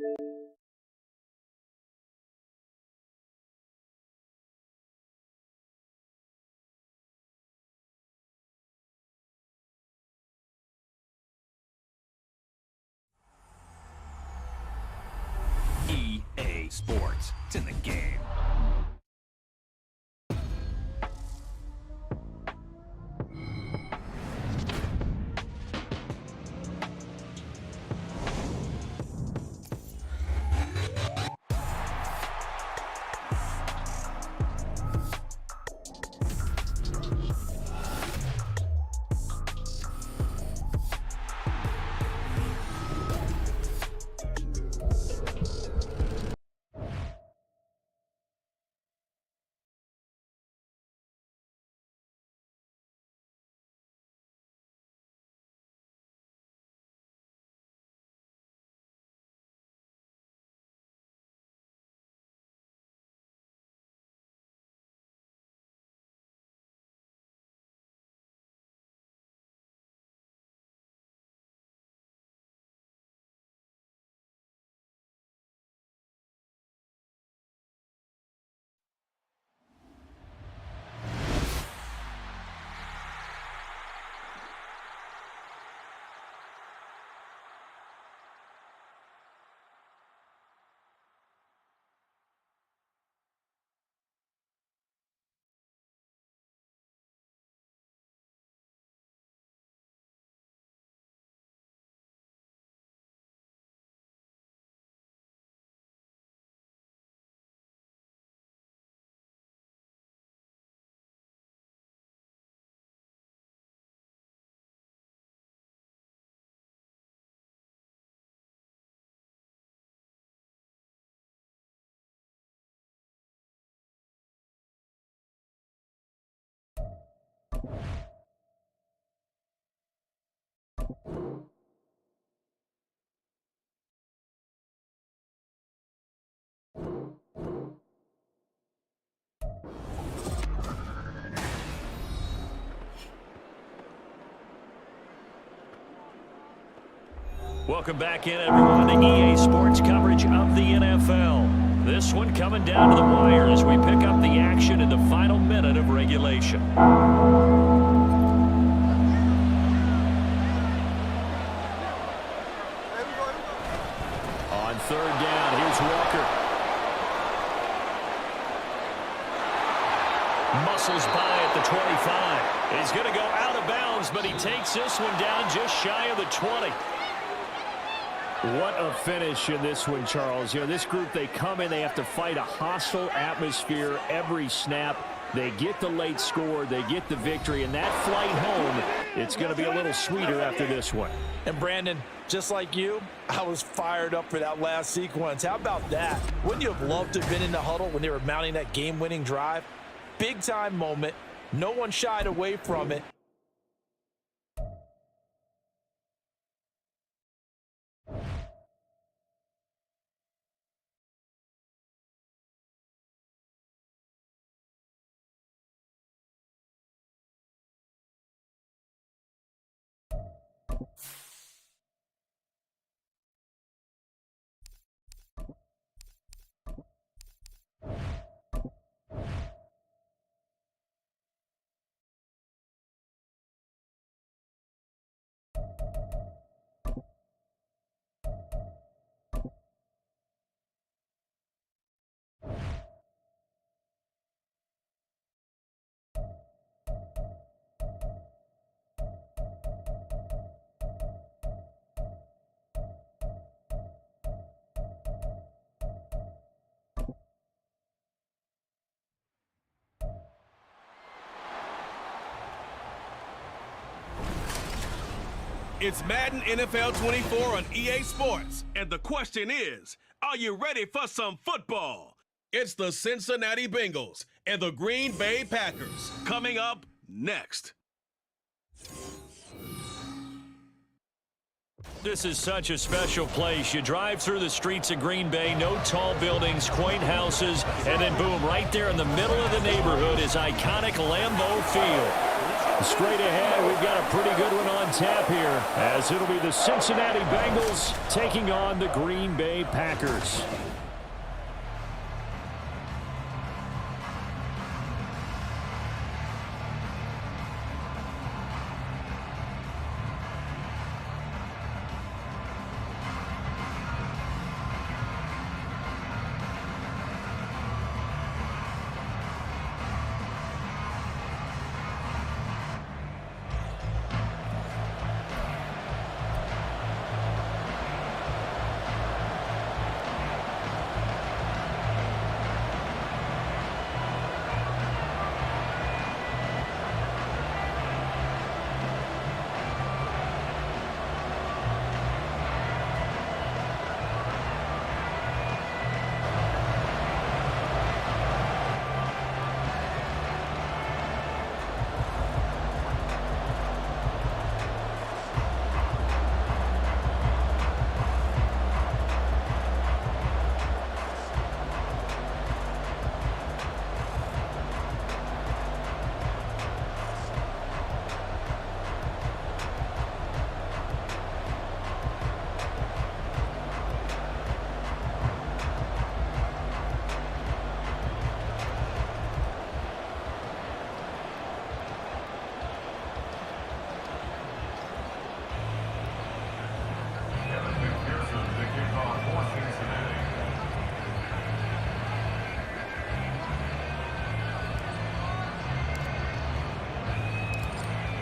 EA Sports. It's in the game. Welcome back in, everyone, to EA Sports coverage of the NFL. This one coming down to the wire as we pick up the action in the final minute of regulation. On third down, here's Walker. Muscles by at the 25. He's going to go out of bounds, but he takes this one down just shy of the 20. What a finish in this one, Charles. You know, this group, they come in, they have to fight a hostile atmosphere every snap. They get the late score, they get the victory, and that flight home, it's going to be a little sweeter after this one. And Brandon, just like you, I was fired up for that last sequence. How about that? Wouldn't you have loved to have been in the huddle when they were mounting that game-winning drive? Big-time moment. No one shied away from it. It's Madden NFL 24 on EA Sports, and the question is, are you ready for some football? It's the Cincinnati Bengals and the Green Bay Packers coming up next. This is such a special place. You drive through the streets of Green Bay, no tall buildings, quaint houses, and then boom, right there in the middle of the neighborhood is iconic Lambeau Field. Straight ahead, we've got a pretty good one on tap here, as it'll be the Cincinnati Bengals taking on the Green Bay Packers.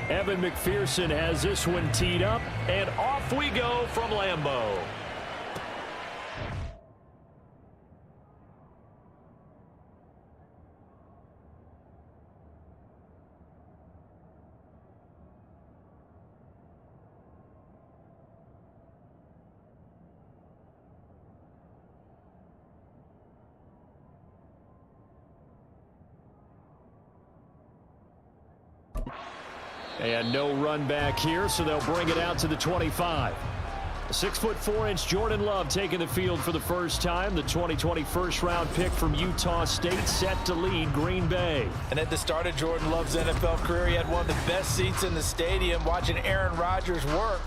Evan McPherson has this one teed up, and off we go from Lambeau. And no run back here, so they'll bring it out to the 25. 6'4" Jordan Love taking the field for the first time. The 2020 first-round pick from Utah State set to lead Green Bay. And at the start of Jordan Love's NFL career, he had one of the best seats in the stadium watching Aaron Rodgers work.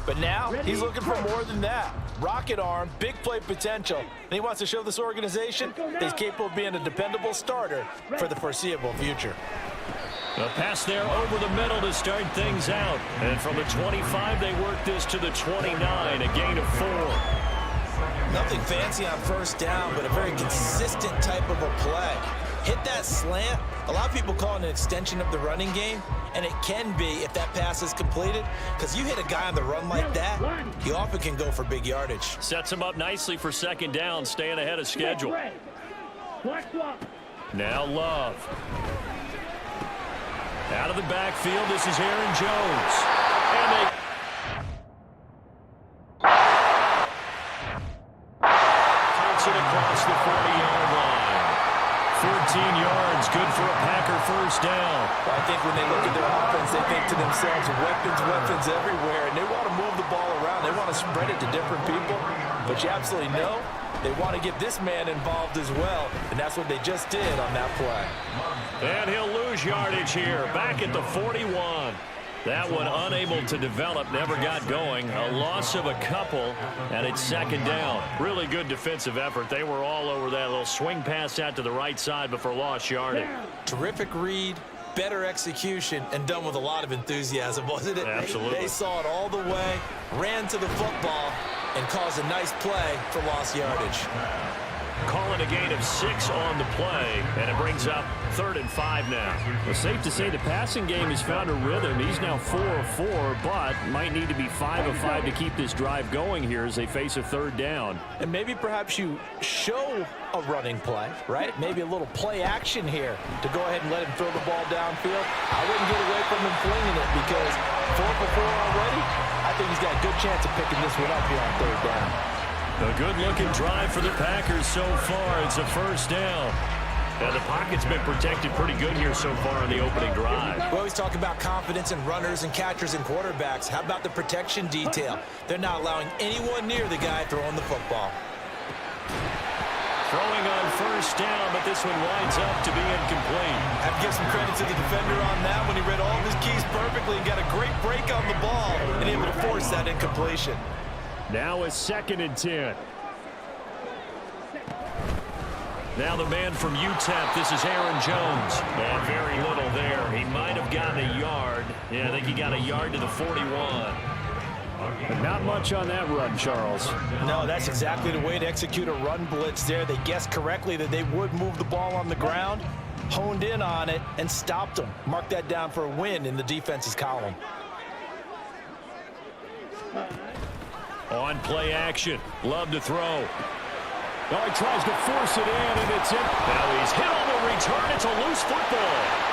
But now he's looking for more than that. Rocket arm, big play potential, and he wants to show this organization that he's capable of being a dependable starter for the foreseeable future. A pass there over the middle to start things out. And from the 25, they work this to the 29, a gain of 4. Nothing fancy on first down, but a very consistent type of a play. Hit that slant. A lot of people call it an extension of the running game, and it can be if that pass is completed, because you hit a guy on the run like that, you often can go for big yardage. Sets him up nicely for second down, staying ahead of schedule. Now Love. Out of the backfield, this is Aaron Jones. And they takes it across the 40-yard line. 14 yards, good for a Packer first down. I think when they look at their offense, they think to themselves, weapons everywhere, and they want to move the ball around. They want to spread it to different people, but you absolutely know they want to get this man involved as well, and that's what they just did on that play. And he'll lose yardage here, back at the 41. That one unable to develop, never got going. A loss of a couple, and it's second down. Really good defensive effort. They were all over that little swing pass out to the right side before lost yardage. Terrific read, better execution, and done with a lot of enthusiasm, wasn't it? Absolutely. They saw it all the way, ran to the football, and caused a nice play for lost yardage. Calling a gain of 6 on the play, and it brings up 3rd and 5 now. Well, safe to say the passing game has found a rhythm. He's now 4 of 4, but might need to be 5 of 5 to keep this drive going here as they face a 3rd down. And maybe perhaps you show a running play, right? Maybe a little play action here to go ahead and let him throw the ball downfield. I wouldn't get away from him flinging it because 4 for 4 already, I think he's got a good chance of picking this one up here on 3rd down. A good-looking drive for the Packers so far. It's a first down. And the pocket's been protected pretty good here so far in the opening drive. We always talk about confidence in runners and catchers and quarterbacks. How about the protection detail? They're not allowing anyone near the guy throwing the football. Throwing on first down, but this one winds up to be incomplete. I have to give some credit to the defender on that when he read all of his keys perfectly and got a great break on the ball and able to force that incompletion. Now a 2nd and 10. Now the man from UTEP, this is Aaron Jones. And very little there. He might have gotten a yard. Yeah, I think he got a yard to the 41. But not much on that run, Charles. No, that's exactly the way to execute a run blitz there. They guessed correctly that they would move the ball on the ground, honed in on it, and stopped them. Mark that down for a win in the defense's column. On play action. Love to throw. Oh, he tries to force it in, and it's in. Now he's hit on the return. It's a loose football.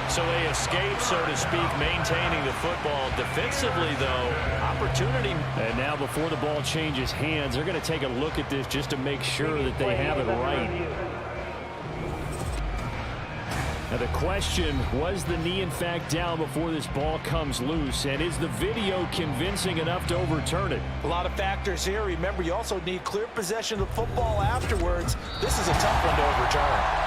So they escape, so to speak, maintaining the football. Defensively, though, opportunity. And now before the ball changes hands, they're going to take a look at this just to make sure that they have it right. Now the question, was the knee in fact down before this ball comes loose? And is the video convincing enough to overturn it? A lot of factors here. Remember, you also need clear possession of the football afterwards. This is a tough one to overturn.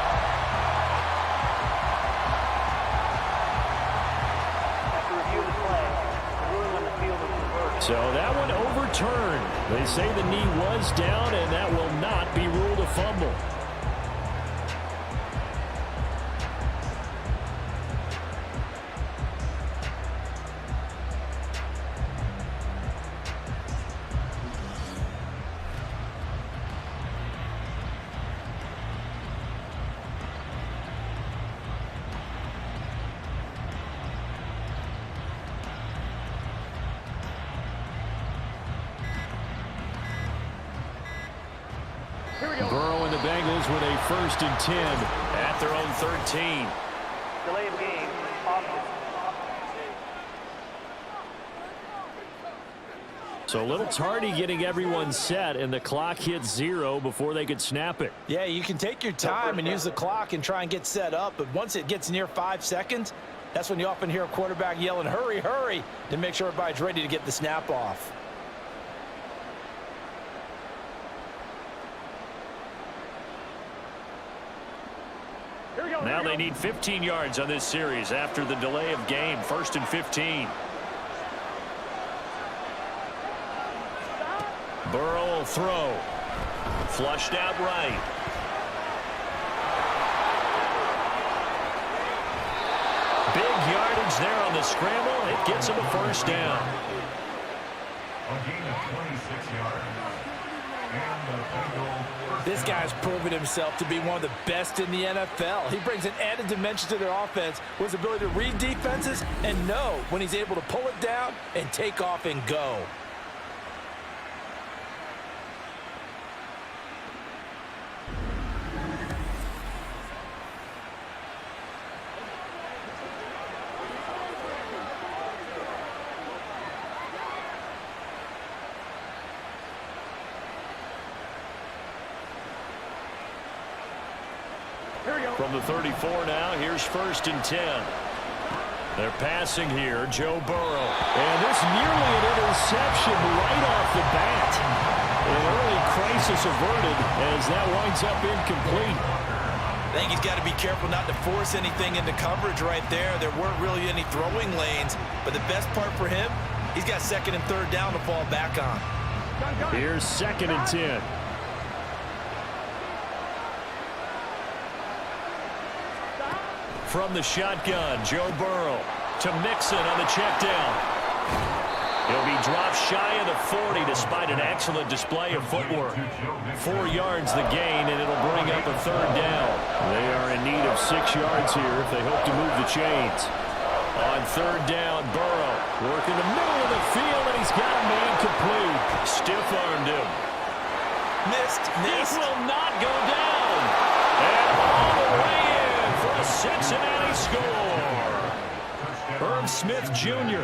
So that one overturned. They say the knee was down, and that will not be ruled a fumble. Burrow and the Bengals with a 1st and 10 at their own 13. Delay of game. So a little tardy getting everyone set, and the clock hits 0 before they could snap it. Yeah, you can take your time and use the clock and try and get set up, but once it gets near 5 seconds, that's when you often hear a quarterback yelling, hurry, hurry, to make sure everybody's ready to get the snap off. Now they need 15 yards on this series after the delay of game. 1st and 15. Burrow will throw. Flushed out right. Big yardage there on the scramble. It gets him a 1st down. A gain of 26 yards. And the Bengals. This guy's proven himself to be one of the best in the NFL. He brings an added dimension to their offense with his ability to read defenses and know when he's able to pull it down and take off and go. From the 34 now, here's 1st and 10. They're passing here, Joe Burrow. And this nearly an interception right off the bat. An early crisis averted as that winds up incomplete. I think he's got to be careful not to force anything into coverage right there. There weren't really any throwing lanes, but the best part for him, he's got 2nd and 3rd down to fall back on. Here's 2nd and 10. From the shotgun, Joe Burrow to Mixon on the check down. He'll be dropped shy of the 40 despite an excellent display of footwork. 4 yards the gain, and it'll bring up a 3rd down. They are in need of 6 yards here if they hope to move the chains. On 3rd down, Burrow working the middle of the field, and he's got a man complete. Stiff-armed him. Missed. This will not go down. And all the way in for a Cincinnati score. Herb Smith Jr.,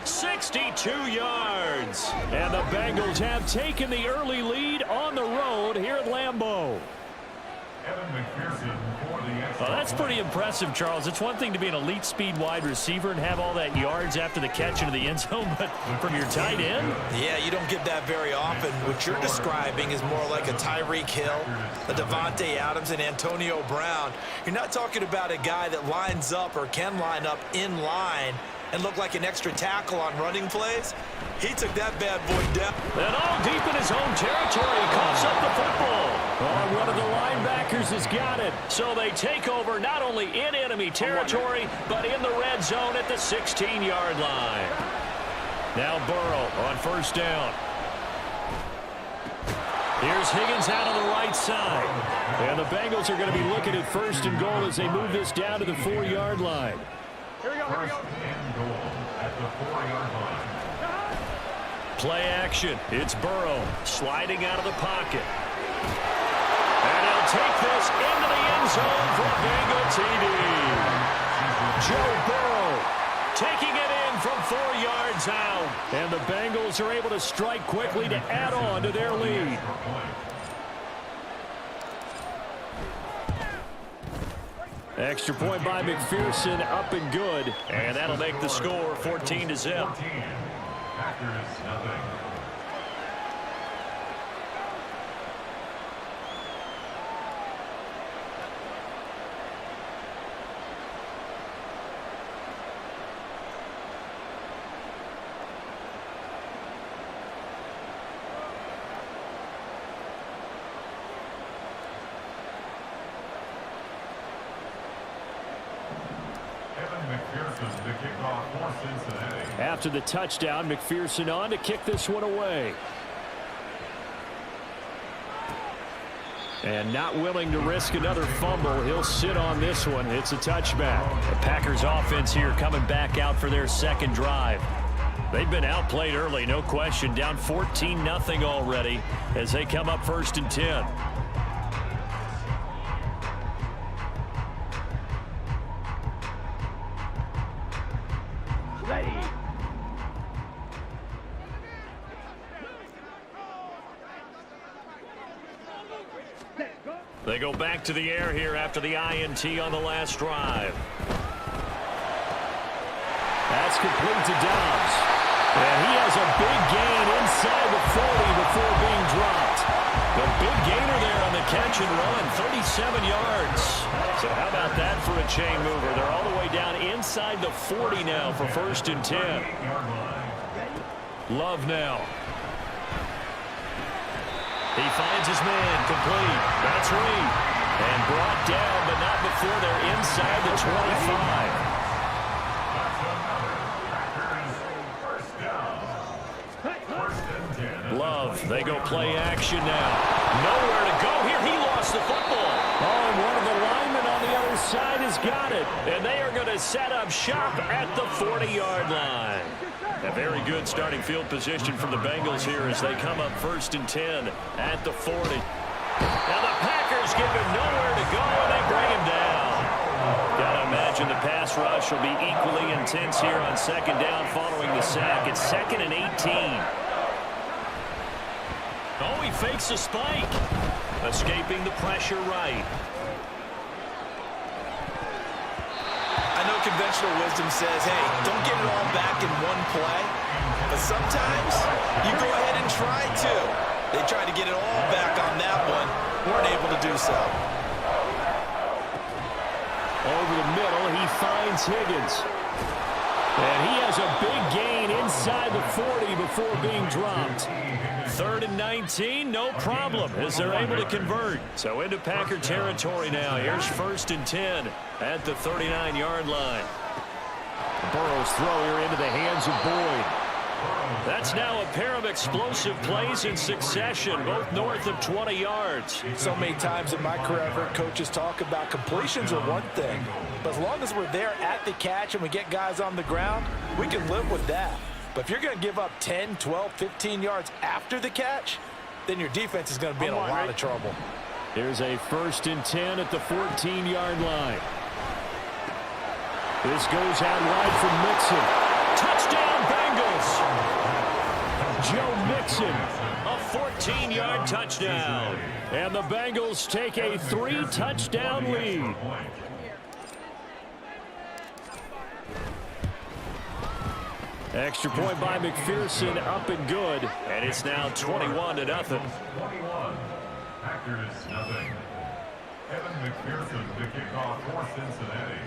62 yards. And the Bengals have taken the early lead on the road here at Lambeau. Evan McPherson for the Well, that's pretty impressive, Charles. It's one thing to be an elite speed wide receiver and have all that yards after the catch into the end zone, but from your tight end? Yeah, you don't get that very often. What you're describing is more like a Tyreek Hill, a Devontae Adams, and Antonio Brown. You're not talking about a guy that lines up or can line up in line and look like an extra tackle on running plays. He took that bad boy down. And all deep in his own territory, he coughs up the football. Oh, one of the linebackers has got it. So they take over not only in enemy territory, but in the red zone at the 16-yard line. Now Burrow on first down. Here's Higgins out on the right side. And the Bengals are going to be looking at first and goal as they move this down to the 4-yard line. First and goal at the 4-yard line. Play action. It's Burrow sliding out of the pocket. And he'll take this into the end zone for a Bengal TD. Joe Burrow taking it in from 4 yards out. And the Bengals are able to strike quickly to add on to their lead. Extra point by McPherson, up and good. And that'll make the score 14-0. Packers, nothing. After the touchdown, McPherson on to kick this one away. And not willing to risk another fumble, he'll sit on this one. It's a touchback. The Packers offense here coming back out for their second drive. They've been outplayed early, no question. Down 14-0 already as they come up first and 10. They go back to the air here after the INT on the last drive. That's complete to Dobbs. And he has a big gain inside the 40 before being dropped. The big gainer there on the catch and run, 37 yards. So how about that for a chain mover? They're all the way down inside the 40 now for first and 10. Love now. He finds his man, complete. That's Reed. And brought down, but not before they're inside the 25. Love, they go play action now. Nowhere to go here. He lost the football. Oh, and one of the linemen on the other side has got it. And they are going to set up shop at the 40-yard line. A very good starting field position from the Bengals here as they come up first and 10 at the 40. Now the Packers give him nowhere to go, and they bring him down. Gotta imagine the pass rush will be equally intense here on second down following the sack. It's 2nd and 18. Oh, he fakes a spike. Escaping the pressure right. I know conventional wisdom says, hey, don't get it all back in one play. But sometimes you go ahead and try to. They tried to get it all back on that one. Weren't able to do so. Over the middle, he finds Higgins. And he has a big gain inside the 40 before being dropped. 3rd and 19, no problem, as they're able to convert. So into Packer territory now. Here's 1st and 10 at the 39-yard line. Burrow's throw here into the hands of Boyd. That's now a pair of explosive plays in succession, both north of 20 yards. So many times in my career, I've heard coaches talk about completions are one thing. But as long as we're there at the catch and we get guys on the ground, we can live with that. But if you're going to give up 10, 12, 15 yards after the catch, then your defense is going to be in a lot of trouble. Here's a 1st and 10 at the 14-yard line. This goes out wide for Mixon. Touchdown, Bengals! Joe Mixon, a 14-yard touchdown. And the Bengals take a 3-touchdown lead. Extra point by McPherson, up and good. And it's now 21-0. 21. Packers nothing. Evan McPherson, the kickoff for Cincinnati.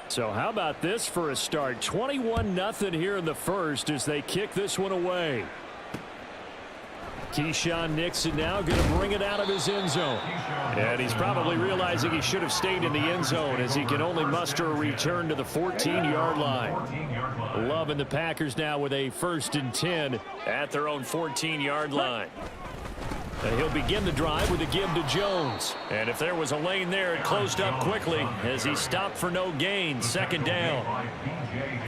So how about this for a start? 21-0 here in the first as they kick this one away. Keyshawn Nixon now going to bring it out of his end zone. And he's probably realizing he should have stayed in the end zone as he can only muster a return to the 14-yard line. Loving the Packers now with a 1st and 10 at their own 14-yard line. And he'll begin the drive with a give to Jones. And if there was a lane there, it closed up quickly as he stopped for no gain. 2nd down.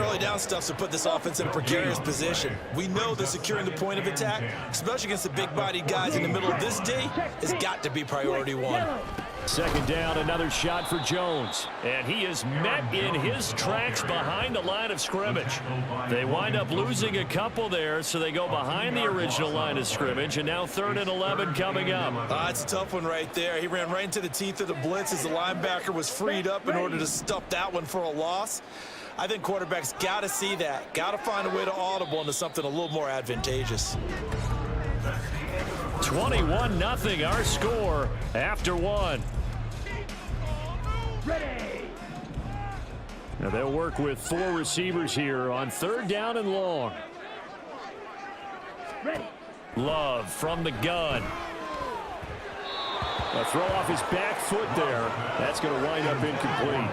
Early down stuff's to put this offense in a precarious position. We know that securing the point of attack, especially against the big-bodied guys in the middle of this D, has got to be priority one. 2nd down, another shot for Jones. And he is met in his tracks behind the line of scrimmage. They wind up losing a couple there, so they go behind the original line of scrimmage, and now 3rd and 11 coming up. It's a tough one right there. He ran right into the teeth of the blitz as the linebacker was freed up in order to stuff that one for a loss. I think quarterbacks got to see that. Got to find a way to audible into something a little more advantageous. 21-0 our score after one. Now they'll work with 4 receivers here on 3rd down and long. Love from the gun. A throw off his back foot there. That's going to wind up incomplete.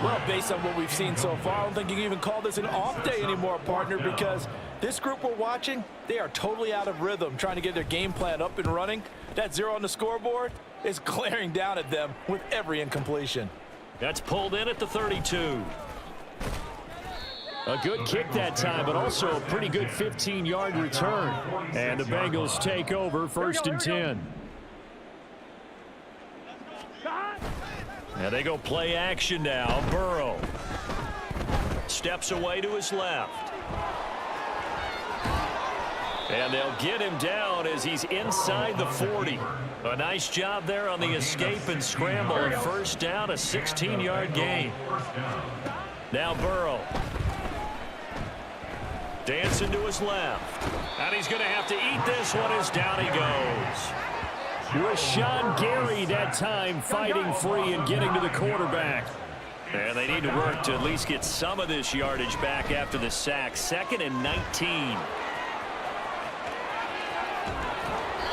Well, based on what we've seen so far, I don't think you can even call this an off day anymore, partner, because this group we're watching, they are totally out of rhythm, trying to get their game plan up and running. That 0 on the scoreboard is glaring down at them with every incompletion. That's pulled in at the 32. A good kick that time, but also a pretty good 15-yard return. And the Bengals take over 1st and 10. Now they go play action now. Burrow steps away to his left. And they'll get him down as he's inside the 40. A nice job there on the escape and scramble. And 1st down, a 16-yard gain. Now Burrow. Dancing to his left. And he's going to have to eat this one as down he goes. Rashawn Gary that time fighting free and getting to the quarterback. And they need to work to at least get some of this yardage back after the sack. 2nd and 19.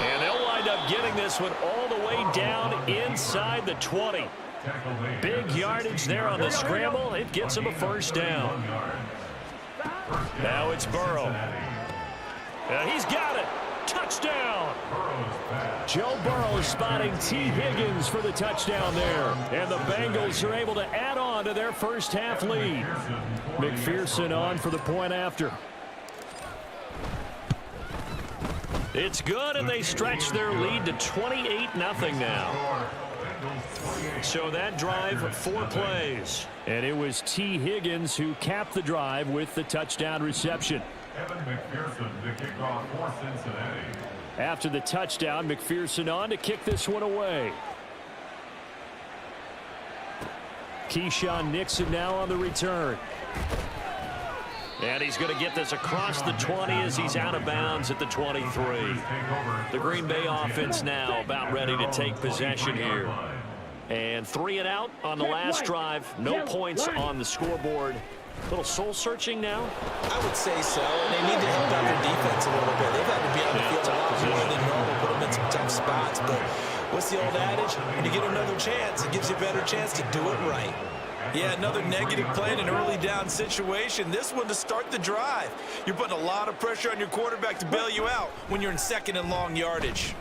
And they'll wind up getting this one all the way down inside the 20. Big yardage there on the scramble. It gets him a 1st down. Now it's Burrow. And he's got it. Touchdown. Joe Burrow spotting T. Higgins for the touchdown there. And the Bengals are able to add on to their first half lead. McPherson on for the point after. It's good, and they stretch their lead to 28-0 now. So that drive, 4 plays. And it was T. Higgins who capped the drive with the touchdown reception. Evan McPherson, the kickoff for Cincinnati. After the touchdown, McPherson on to kick this one away. Keyshawn Nixon now on the return. And he's going to get this across the 20 as he's out of bounds at the 23. The Green Bay offense now about ready to take possession here. And 3 and out on the last drive. No points on the scoreboard. A little soul-searching now? I would say so, and they need to help out their defense a little bit. They've had to be on the field a lot more than normal, put them in some tough spots. But what's the old adage? When you get another chance, it gives you a better chance to do it right. Yeah, another negative play in an early down situation. This one to start the drive. You're putting a lot of pressure on your quarterback to bail you out when you're in 2nd and long yardage.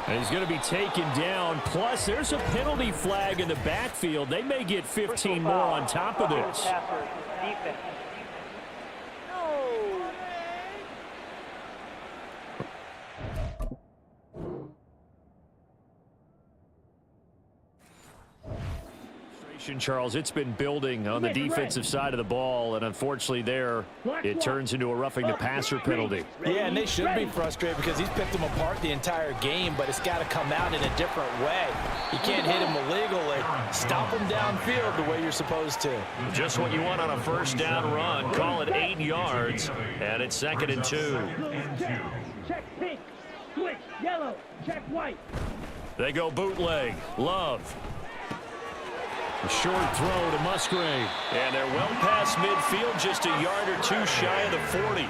And he's going to be taken down. Plus, there's a penalty flag in the backfield. They may get 15 more on top of this. Charles, it's been building on the defensive side of the ball, and unfortunately there it turns into a roughing the passer penalty. Yeah, and they should be frustrated because he's picked them apart the entire game, but it's got to come out in a different way. You can't hit him illegally. Stop him downfield the way you're supposed to. Just what you want on a first down run. Call it 8 yards, and it's 2nd and 2. Check pink, switch, yellow, check white. They go bootleg. Love. A short throw to Musgrave. And they're well past midfield, just a yard or two shy of the 40.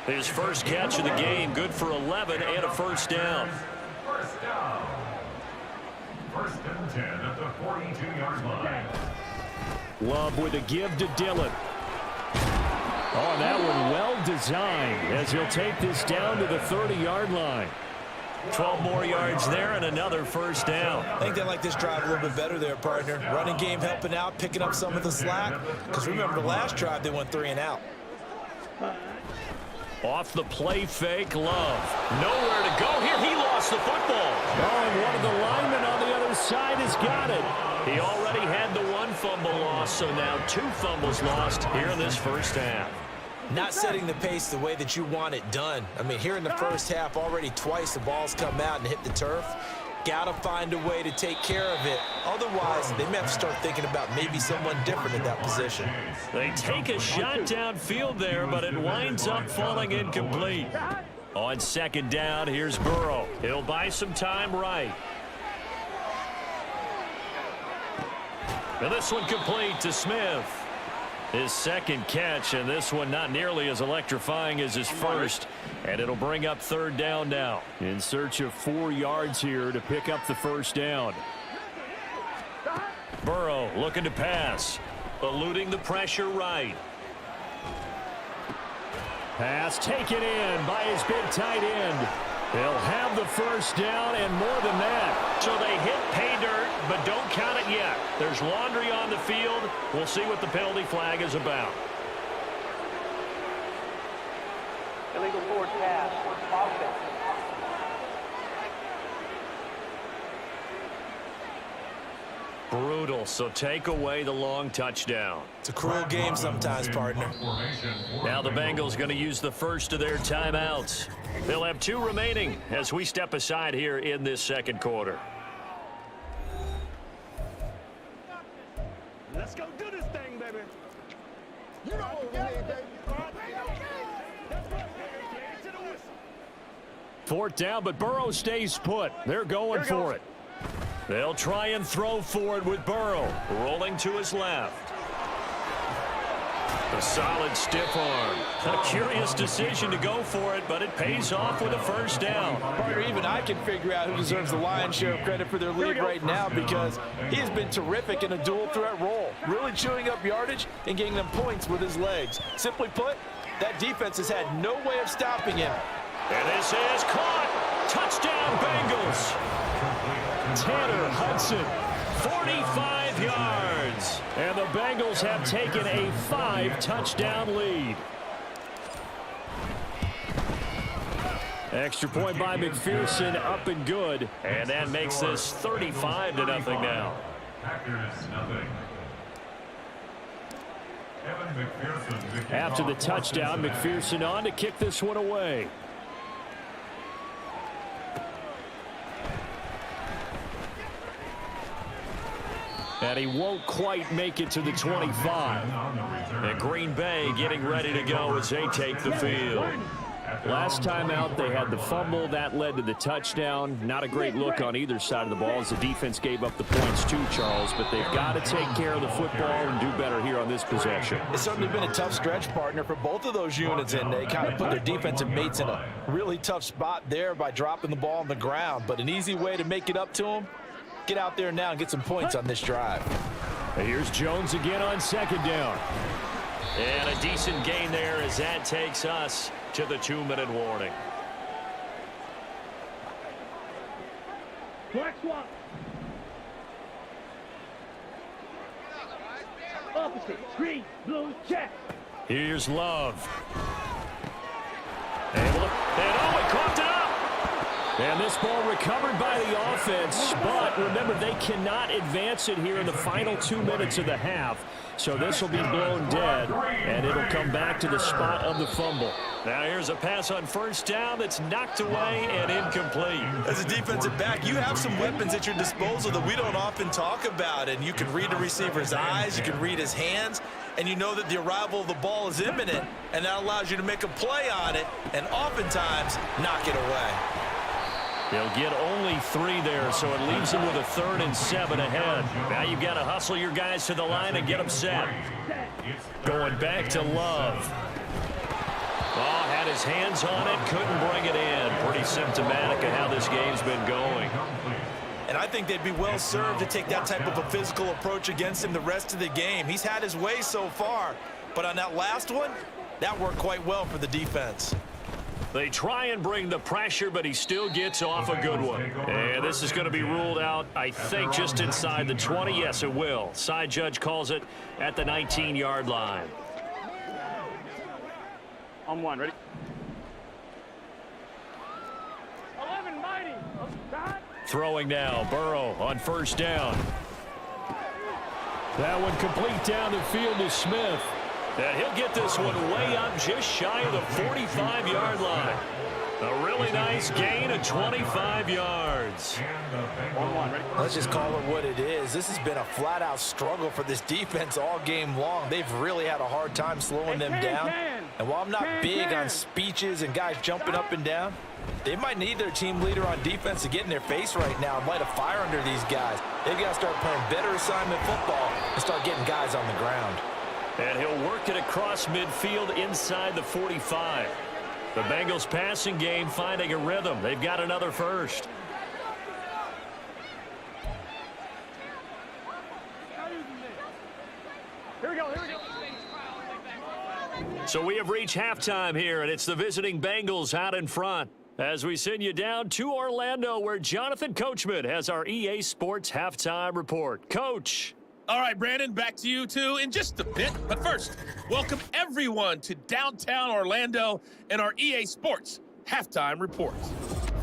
His first catch of the game, good for 11 and a first down. First down. 1st and 10 at the 42-yard line. Love with a give to Dillon. Oh, and that one well designed as he'll take this down to the 30-yard line. 12 more yards there and another first down. I think they like this drive a little bit better there, partner. Running game helping out, picking up some of the slack. Because remember, the last drive they went 3 and out. Off the play fake, Love. Nowhere to go here. He lost the football. Oh, and one of the linemen on the other side has got it. He already had the 1 fumble loss, so now 2 fumbles lost here in this first half. Not setting the pace the way that you want it done. I mean, here in the first half, already twice the ball's come out and hit the turf. Got to find a way to take care of it. Otherwise, they may have to start thinking about maybe someone different in that position. They take a shot downfield there, but it winds up falling incomplete. On 2nd down, here's Burrow. He'll buy some time right. And this one complete to Smith. His 2nd catch, and this one not nearly as electrifying as his first. And it'll bring up 3rd down now. In search of 4 yards here to pick up the first down. Burrow looking to pass. Eluding the pressure right. Pass taken in by his big tight end. They'll have the first down and more than that. So they hit pay dirt, but don't count it yet. There's laundry on the field. We'll see what the penalty flag is about. Illegal forward pass. Offense. Brutal, so take away the long touchdown. It's a cruel game sometimes, partner. Now the Bengals going to use the first of their timeouts. They'll have 2 remaining as we step aside here in this 2nd quarter. Let's go do this thing, baby. You know what Fourth down, but Burrow stays put. They're going for it. They'll try and throw for it with Burrow. Rolling to his left. A solid stiff arm. A curious decision to go for it, but it pays off with a first down. Partner, even I can figure out who deserves the lion's share of credit for their lead right now because he has been terrific in a dual threat role, really chewing up yardage and getting them points with his legs. Simply put, that defense has had no way of stopping him. And this is caught. Touchdown, Bengals. Tanner Hudson, 45 yards. And the Bengals have taken a 5-touchdown lead. Extra point by McPherson, up and good. And that makes this 35-0 now. After the touchdown, McPherson on to kick this one away. And he won't quite make it to the 25. And Green Bay getting ready to go as they take the field. Last time out, they had the fumble. That led to the touchdown. Not a great look on either side of the ball as the defense gave up the points too, Charles. But they've got to take care of the football and do better here on this possession. It's certainly been a tough stretch, partner, for both of those units, and they kind of put their defensive mates in a really tough spot there by dropping the ball on the ground. But an easy way to make it up to them, get out there now and get some points on this drive. And here's Jones again on 2nd down. And a decent gain there as that takes us to the 2-minute warning. Black swap. Opposite. Green, blue, check. Here's Love. And he coughed it up. And this ball recovered by the offense, but remember, they cannot advance it here in the final 2 minutes of the half. So this will be blown dead, and it'll come back to the spot of the fumble. Now here's a pass on first down that's knocked away and incomplete. As a defensive back, you have some weapons at your disposal that we don't often talk about, and you can read the receiver's eyes, you can read his hands, and you know that the arrival of the ball is imminent, and that allows you to make a play on it and oftentimes knock it away. They'll get only 3 there, so it leaves them with a 3rd and 7 ahead. Now you've got to hustle your guys to the line and get them set. Going back to Love. Oh, had his hands on it, couldn't bring it in. Pretty symptomatic of how this game's been going. And I think they'd be well served to take that type of a physical approach against him the rest of the game. He's had his way so far, but on that last one, that worked quite well for the defense. They try and bring the pressure, but he still gets off a good one. And this is going to be ruled out, I think, just inside the 20. Yes, it will. Side judge calls it at the 19-yard line. On 1, ready? 11, mighty. Throwing now, Burrow on first down. That one complete down the field to Smith. And he'll get this one way up just shy of the 45-yard line. A really nice gain of 25 yards. Let's just call it what it is. This has been a flat-out struggle for this defense all game long. They've really had a hard time slowing them down. And while I'm not big on speeches and guys jumping up and down, they might need their team leader on defense to get in their face right now and light a fire under these guys. They've got to start playing better assignment football and start getting guys on the ground. And he'll work it across midfield inside the 45. The Bengals passing game finding a rhythm. They've got another first. Here we go, here we go. So we have reached halftime here, and it's the visiting Bengals out in front. As we send you down to Orlando, where Jonathan Coachman has our EA Sports halftime report. Coach. All right, Brandon, back to you two in just a bit. But first, welcome everyone to downtown Orlando and our EA Sports halftime report.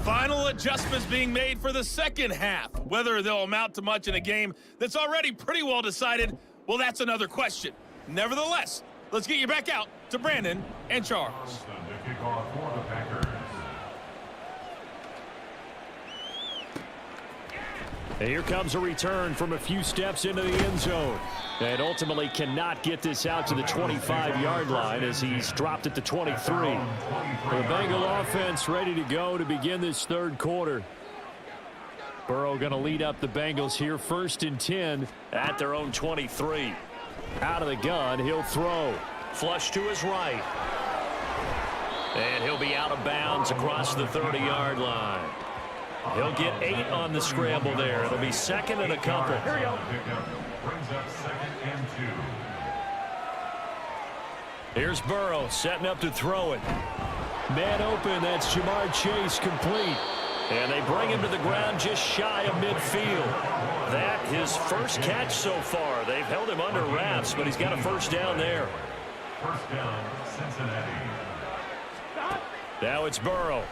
Final adjustments being made for the second half. Whether they'll amount to much in a game that's already pretty well decided, well, that's another question. Nevertheless, let's get you back out to Brandon and Charles. The kickoff for the Packers. And here comes a return from a few steps into the end zone. And ultimately cannot get this out to the 25-yard line as he's dropped at the 23. The Bengal offense ready to go to begin this third quarter. Burrow going to lead up the Bengals here, 1st and 10 at their own 23. Out of the gun, he'll throw. Flush to his right. And he'll be out of bounds across the 30-yard line. He'll get 8 on the scramble there. It'll be 2nd and a couple. Here we go. Brings up 2nd and 2. Here's Burrow setting up to throw it. Man open, that's Jamar Chase complete. And they bring him to the ground just shy of midfield. That his first catch so far. They've held him under wraps, but he's got a first down there. First down, Cincinnati. Now it's Burrow.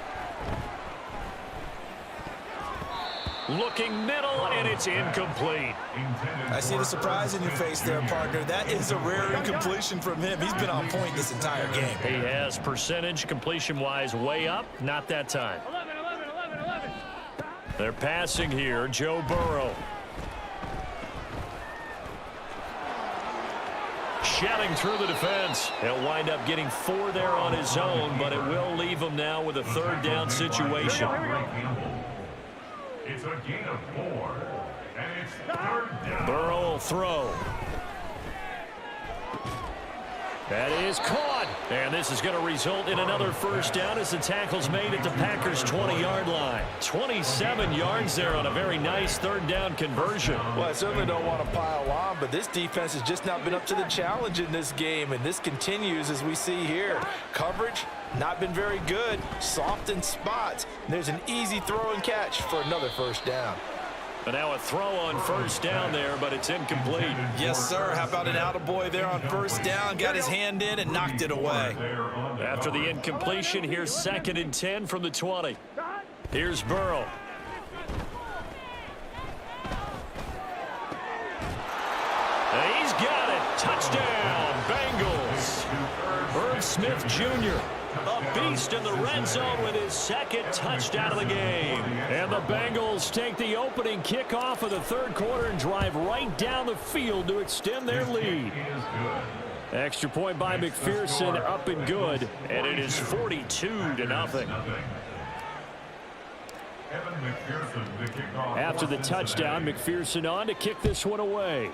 Looking middle, and it's incomplete. I see the surprise in your face there, partner. That is a rare incompletion from him. He's been on point this entire game. He has percentage completion-wise way up. Not that time. 11. They're passing here. Joe Burrow. Shouting through the defense. He'll wind up getting 4 there on his own, but it will leave him now with a 3rd down situation. It's a gain of 4, and it's 3rd down. Burrow will throw. That is caught. And this is going to result in another first down as the tackle's made at the Packers' 20-yard line. 27 yards there on a very nice 3rd down conversion. Well, I certainly don't want to pile on, but this defense has just not been up to the challenge in this game, and this continues as we see here. Coverage, not been very good. Soft in spots. There's an easy throw and catch for another first down. But now a throw on first down there, but it's incomplete. Yes, sir. How about an attaboy there on first down? Got his hand in and knocked it away. After the incompletion, here's 2nd and 10 from the 20. Here's Burrow. And he's got it. Touchdown, Bengals. Irv Smith Jr., a beast in the red zone with his second touchdown of the game. And the Bengals take the opening kickoff of the third quarter and drive right down the field to extend their lead. Extra point by McPherson, up and good, and it is 42-0. After the touchdown, McPherson on to kick this one away.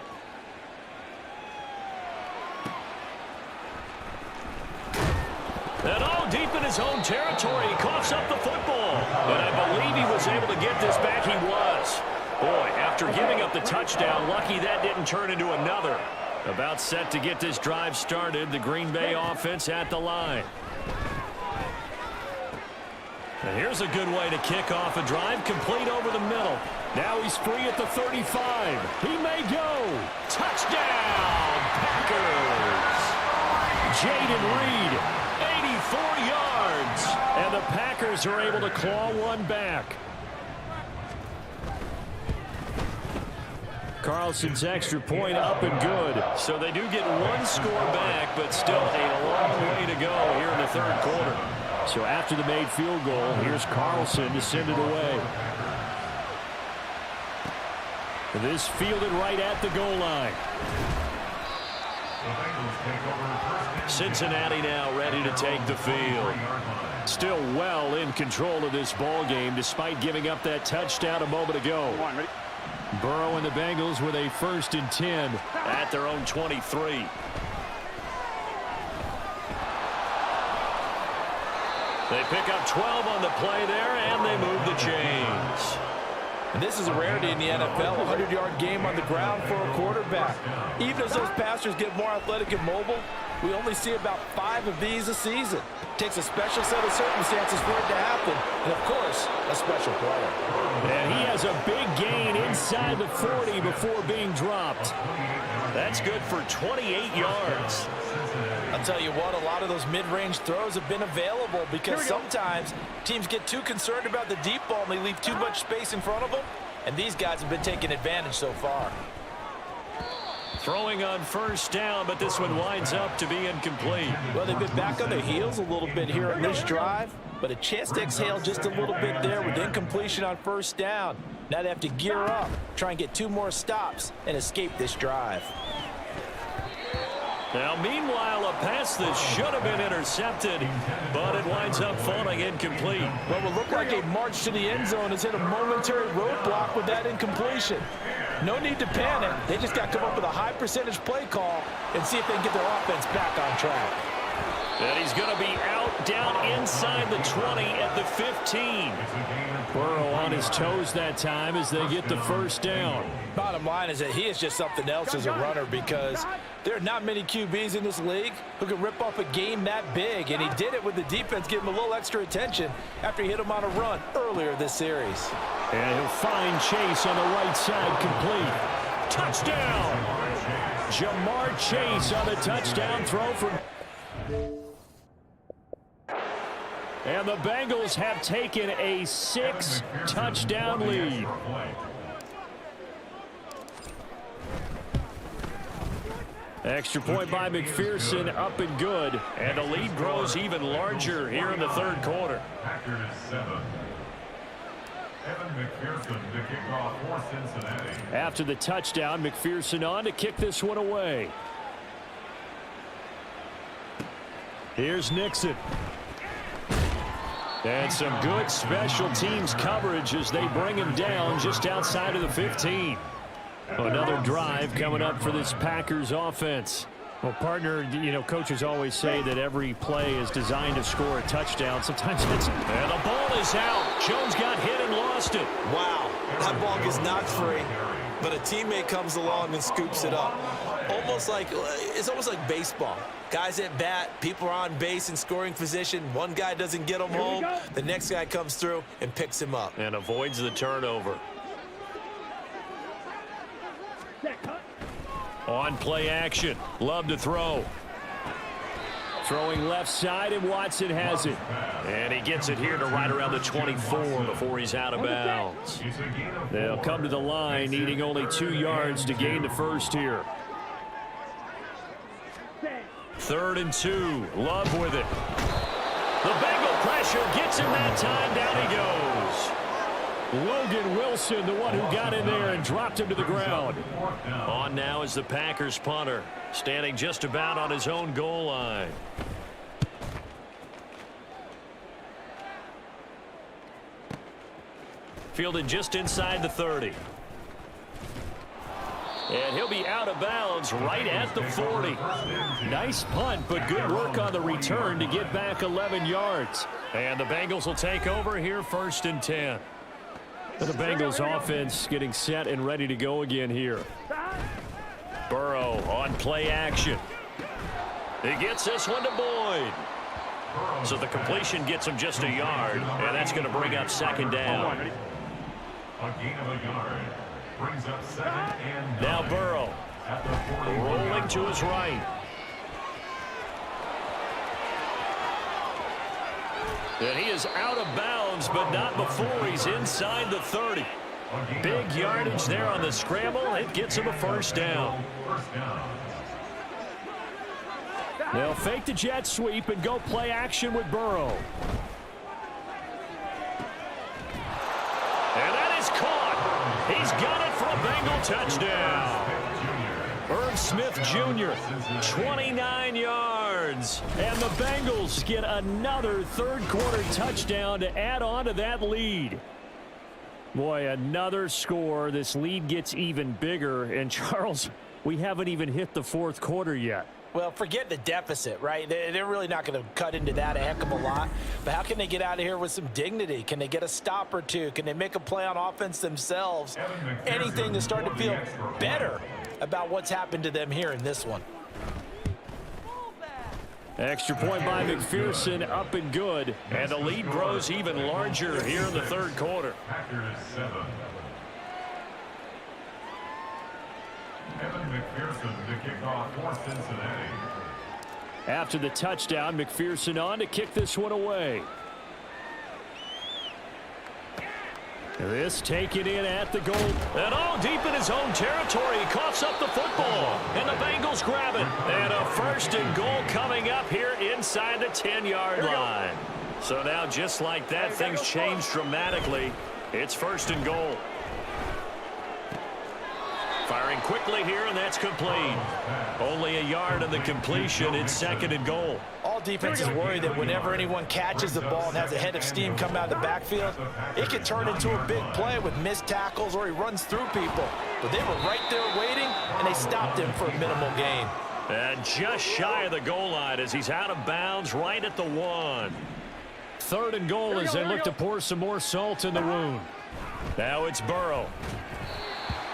And all deep in his own territory, he coughs up the football. And I believe he was able to get this back. He was. Boy, after giving up the touchdown, lucky that didn't turn into another. About set to get this drive started, the Green Bay offense at the line. And here's a good way to kick off a drive, complete over the middle. Now he's free at the 35. He may go. Touchdown, Packers. Jaden Reed, 84 yards. And the Packers are able to claw one back. Carlson's extra point up and good. So they do get one score back, but still a long way to go here in the third quarter. So after the made field goal, here's Carlson to send it away. This fielded right at the goal line. Cincinnati now ready to take the field. Still well in control of this ball game despite giving up that touchdown a moment ago. Burrow and the Bengals with a 1st and 10 at their own 23. They pick up 12 on the play there, and they move the chains. And this is a rarity in the NFL, a 100-yard game on the ground for a quarterback. Even as those passers get more athletic and mobile, we only see about 5 of these a season. It takes a special set of circumstances for it to happen, and of course, a special player. And he has a big gain inside the 40 before being dropped. That's good for 28 yards. I'll tell you what, a lot of those mid-range throws have been available because sometimes teams get too concerned about the deep ball and they leave too much space in front of them, and these guys have been taking advantage so far. Throwing on 1st down, but this one winds up to be incomplete. Well, they've been back on their heels a little bit here on this drive, but a chance to exhale just a little bit there with incompletion on 1st down. Now they have to gear up, try and get 2 more stops, and escape this drive. Now, meanwhile, a pass that should have been intercepted, but it winds up falling incomplete. What will look like a march to the end zone has hit a momentary roadblock with that incompletion. No need to panic. They just got to come up with a high percentage play call and see if they can get their offense back on track. And he's going to be out down inside the 20 at the 15. Burrow on his toes that time as they get the 1st down. Bottom line is that he is just something else as a runner because there are not many QBs in this league who can rip off a game that big, and he did it with the defense giving him a little extra attention after he hit him on a run earlier this series. And he'll find Chase on the right side complete. Touchdown! Jamar Chase on the touchdown throw from... And the Bengals have taken a 6-touchdown lead. Extra point by McPherson, up and good. And the lead grows even larger here in the third quarter. After the touchdown, McPherson on to kick this one away. Here's Nixon. And some good special teams coverage as they bring him down just outside of the 15. Another drive coming up for this Packers offense. Well, partner, you know, coaches always say that every play is designed to score a touchdown. Sometimes it's... And the ball is out. Jones got hit and lost it. Wow, that ball gets knocked free, but a teammate comes along and scoops it up. It's almost like baseball. Guys at bat, people are on base in scoring position. One guy doesn't get him home. The next guy comes through and picks him up. And avoids the turnover. On play action. Love to throw. Throwing left side, and Watson has it. And he gets it here to right around the 24 before he's out of bounds. They'll come to the line, needing only 2 yards to gain the first here. 3rd and 2. Love with it. The Bengal pressure gets him that time. Down he goes. Logan Wilson, the one who got in there and dropped him to the ground. On now is the Packers punter, standing just about on his own goal line. Fielded just inside the 30. And he'll be out of bounds right at the 40. Nice punt, but good work on the return to get back 11 yards. And the Bengals will take over here 1st and 10. The Bengals offense getting set and ready to go again here. Burrow on play action. He gets this one to Boyd. So the completion gets him just a yard, and that's going to bring up 2nd down. A gain of a yard brings up 2nd and 9. Now Burrow rolling to his right. And he is out of bounds, but not before he's inside the 30. Big yardage there on the scramble. It gets him a 1st down. They'll fake the jet sweep and go play action with Burrow. And that is caught. He's got it for a Bengal touchdown. Irv Smith Jr., 29 yards. And the Bengals get another 3rd quarter touchdown to add on to that lead. Boy, another score. This lead gets even bigger. And Charles, we haven't even hit the 4th quarter yet. Well, forget the deficit, right? They're really not going to cut into that a heck of a lot. But how can they get out of here with some dignity? Can they get a stop or two? Can they make a play on offense themselves? Anything to start to feel better about what's happened to them here in this one. Extra point by McPherson, up and good. And the lead grows even larger here in the 3rd quarter. Packers 7. Evan McPherson to kick off for Cincinnati. After the touchdown, McPherson on to kick this one away. This taken in at the goal. And all deep in his own territory. He coughs up the football. And the Bengals grab it. And a 1st and goal coming up here inside the 10-yard line. So now just like that, things change dramatically. It's 1st and goal. Firing quickly here, and that's complete. Only a yard of the completion. It's 2nd and goal. All defenses worry that whenever anyone catches the ball and has a head of steam come out of the backfield, it can turn into a big play with missed tackles or he runs through people. But they were right there waiting, and they stopped him for a minimal gain. And just shy of the goal line as he's out of bounds right at the 1. 3rd and goal as they look to pour some more salt in the wound. Now it's Burrow.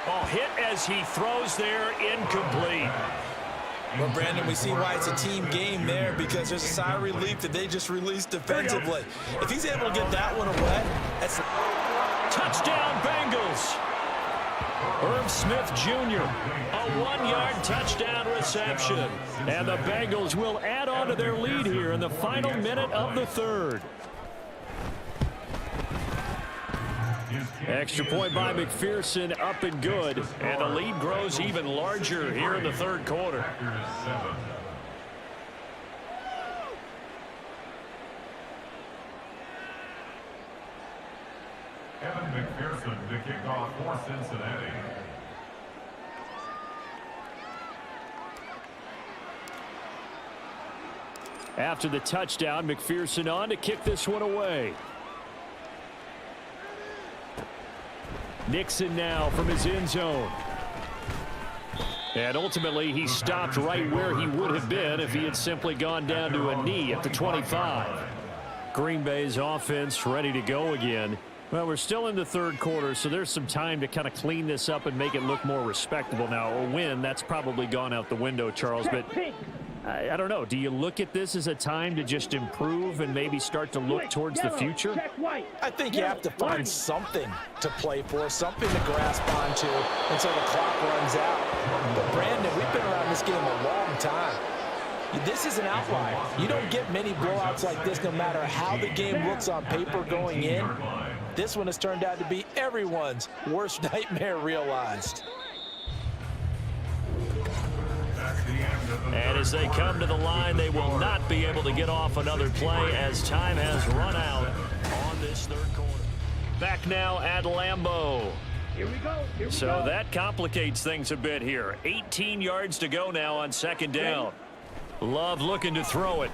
Oh, hit as he throws there, incomplete. Well, Brandon, we see why it's a team game there because there's a sigh of relief that they just released defensively. If he's able to get that one away, that's... Touchdown, Bengals. Irv Smith Jr., a 1-yard touchdown reception. And the Bengals will add on to their lead here in the final minute of the 3rd. Extra point by McPherson, up and good. And the lead grows even larger here in the 3rd quarter. Evan McPherson to kick off for Cincinnati. After the touchdown, McPherson on to kick this one away. Nixon now from his end zone. And ultimately, he stopped right where he would have been if he had simply gone down to a knee at the 25. Green Bay's offense ready to go again. Well, we're still in the 3rd quarter, so there's some time to kind of clean this up and make it look more respectable. Now, a win, that's probably gone out the window, Charles, but I don't know. Do you look at this as a time to just improve and maybe start to look towards the future? I think you have to find something to play for, something to grasp onto until the clock runs out. But, Brandon, we've been around this game a long time. This is an outlier. You don't get many blowouts like this no matter how the game looks on paper going in. This one has turned out to be everyone's worst nightmare realized. And as they come to the line, they will not be able to get off another play as time has run out on this third quarter. Back now at Lambeau. Here we go. Here we So go. that complicates things a bit here. 18 yards to go now on second down. Love looking to throw it.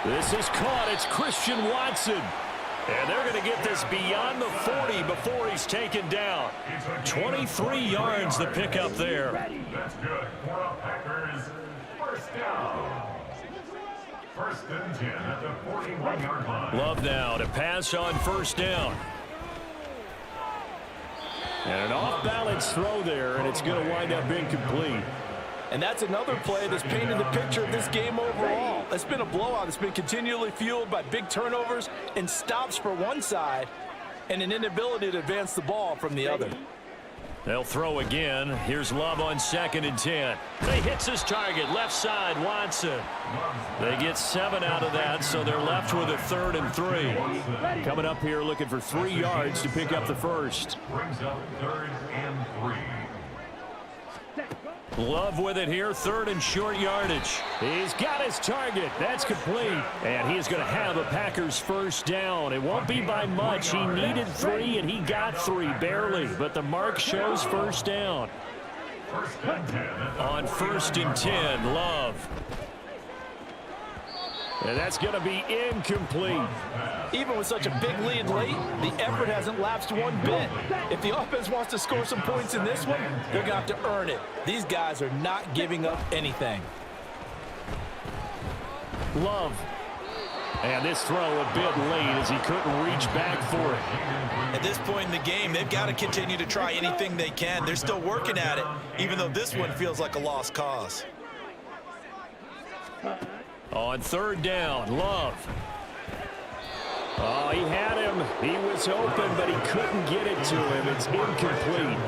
This is caught. It's Christian Watson. And they're going to get this beyond the 40 before he's taken down. 23 yards to pick up there. That's good. For the Packers, first down. First and 10 at the 41-yard line. Love now to pass on first down. And an off-balance throw there, and it's going to wind up incomplete. And that's another play that's painted the picture of this game overall. It's been a blowout. It's been continually fueled by big turnovers and stops for one side and an inability to advance the ball from the other. They'll throw again. Here's Love on second and 10. They hits his target, left side, Watson. They get 7 out of that, so they're left with a 3rd and 3. Coming up here looking for 3 yards to pick up the first. Brings up 3rd and 3. Love with it here, 3rd and short yardage. He's got his target. That's complete. And he is going to have a Packers first down. It won't be by much. He needed 3, and he got 3, barely. But the mark shows first down. First and 10 On 1st and 10, Love. And that's going to be incomplete. Even with such a big lead late, the effort hasn't lapsed one bit. If the offense wants to score some points in this one, they're going to have to earn it. These guys are not giving up anything. Love. And this throw a bit late as he couldn't reach back for it. At this point in the game, they've got to continue to try anything they can. They're still working at it, even though this one feels like a lost cause. On 3rd down, Love. Oh, he had him. He was open, but he couldn't get it to him. It's incomplete.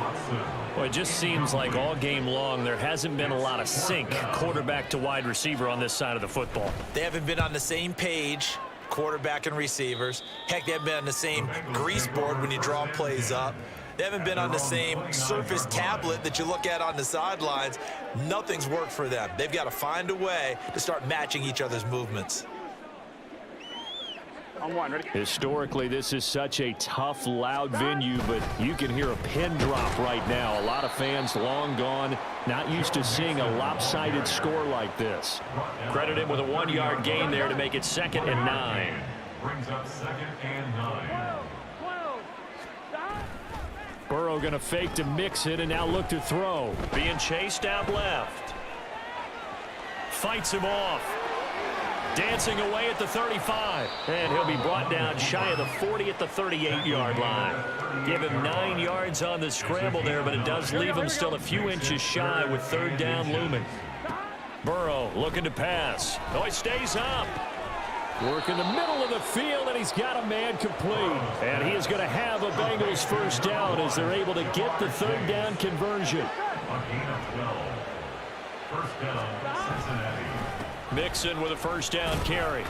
Well, it just seems like all game long there hasn't been a lot of sync quarterback to wide receiver on this side of the football. They haven't been on the same page, quarterback and receivers. Heck, they haven't been on the same grease board when you draw plays up. They haven't been on the same Surface tablet that you look at on the sidelines. Nothing's worked for them. They've got to find a way to start matching each other's movements. Historically, this is such a tough, loud venue, but you can hear a pin drop right now. A lot of fans long gone, not used to seeing a lopsided score like this. Credit him with a 1-yard gain there to make it 2nd and 9. brings up 2nd and 9. Burrow going to fake to mix it and now look to throw. Being chased out left. Fights him off. Dancing away at the 35. And he'll be brought down shy of the 40 at the 38-yard line. Give him 9 yards on the scramble there, but it does leave him still a few inches shy with 3rd down looming. Burrow looking to pass. Oh, he stays up. Work in the middle of the field, and he's got a man complete. And he is going to have a Bengals first down as they're able to get the 3rd down conversion. A gain of 12. First down, Cincinnati. Mixon with a first down carry.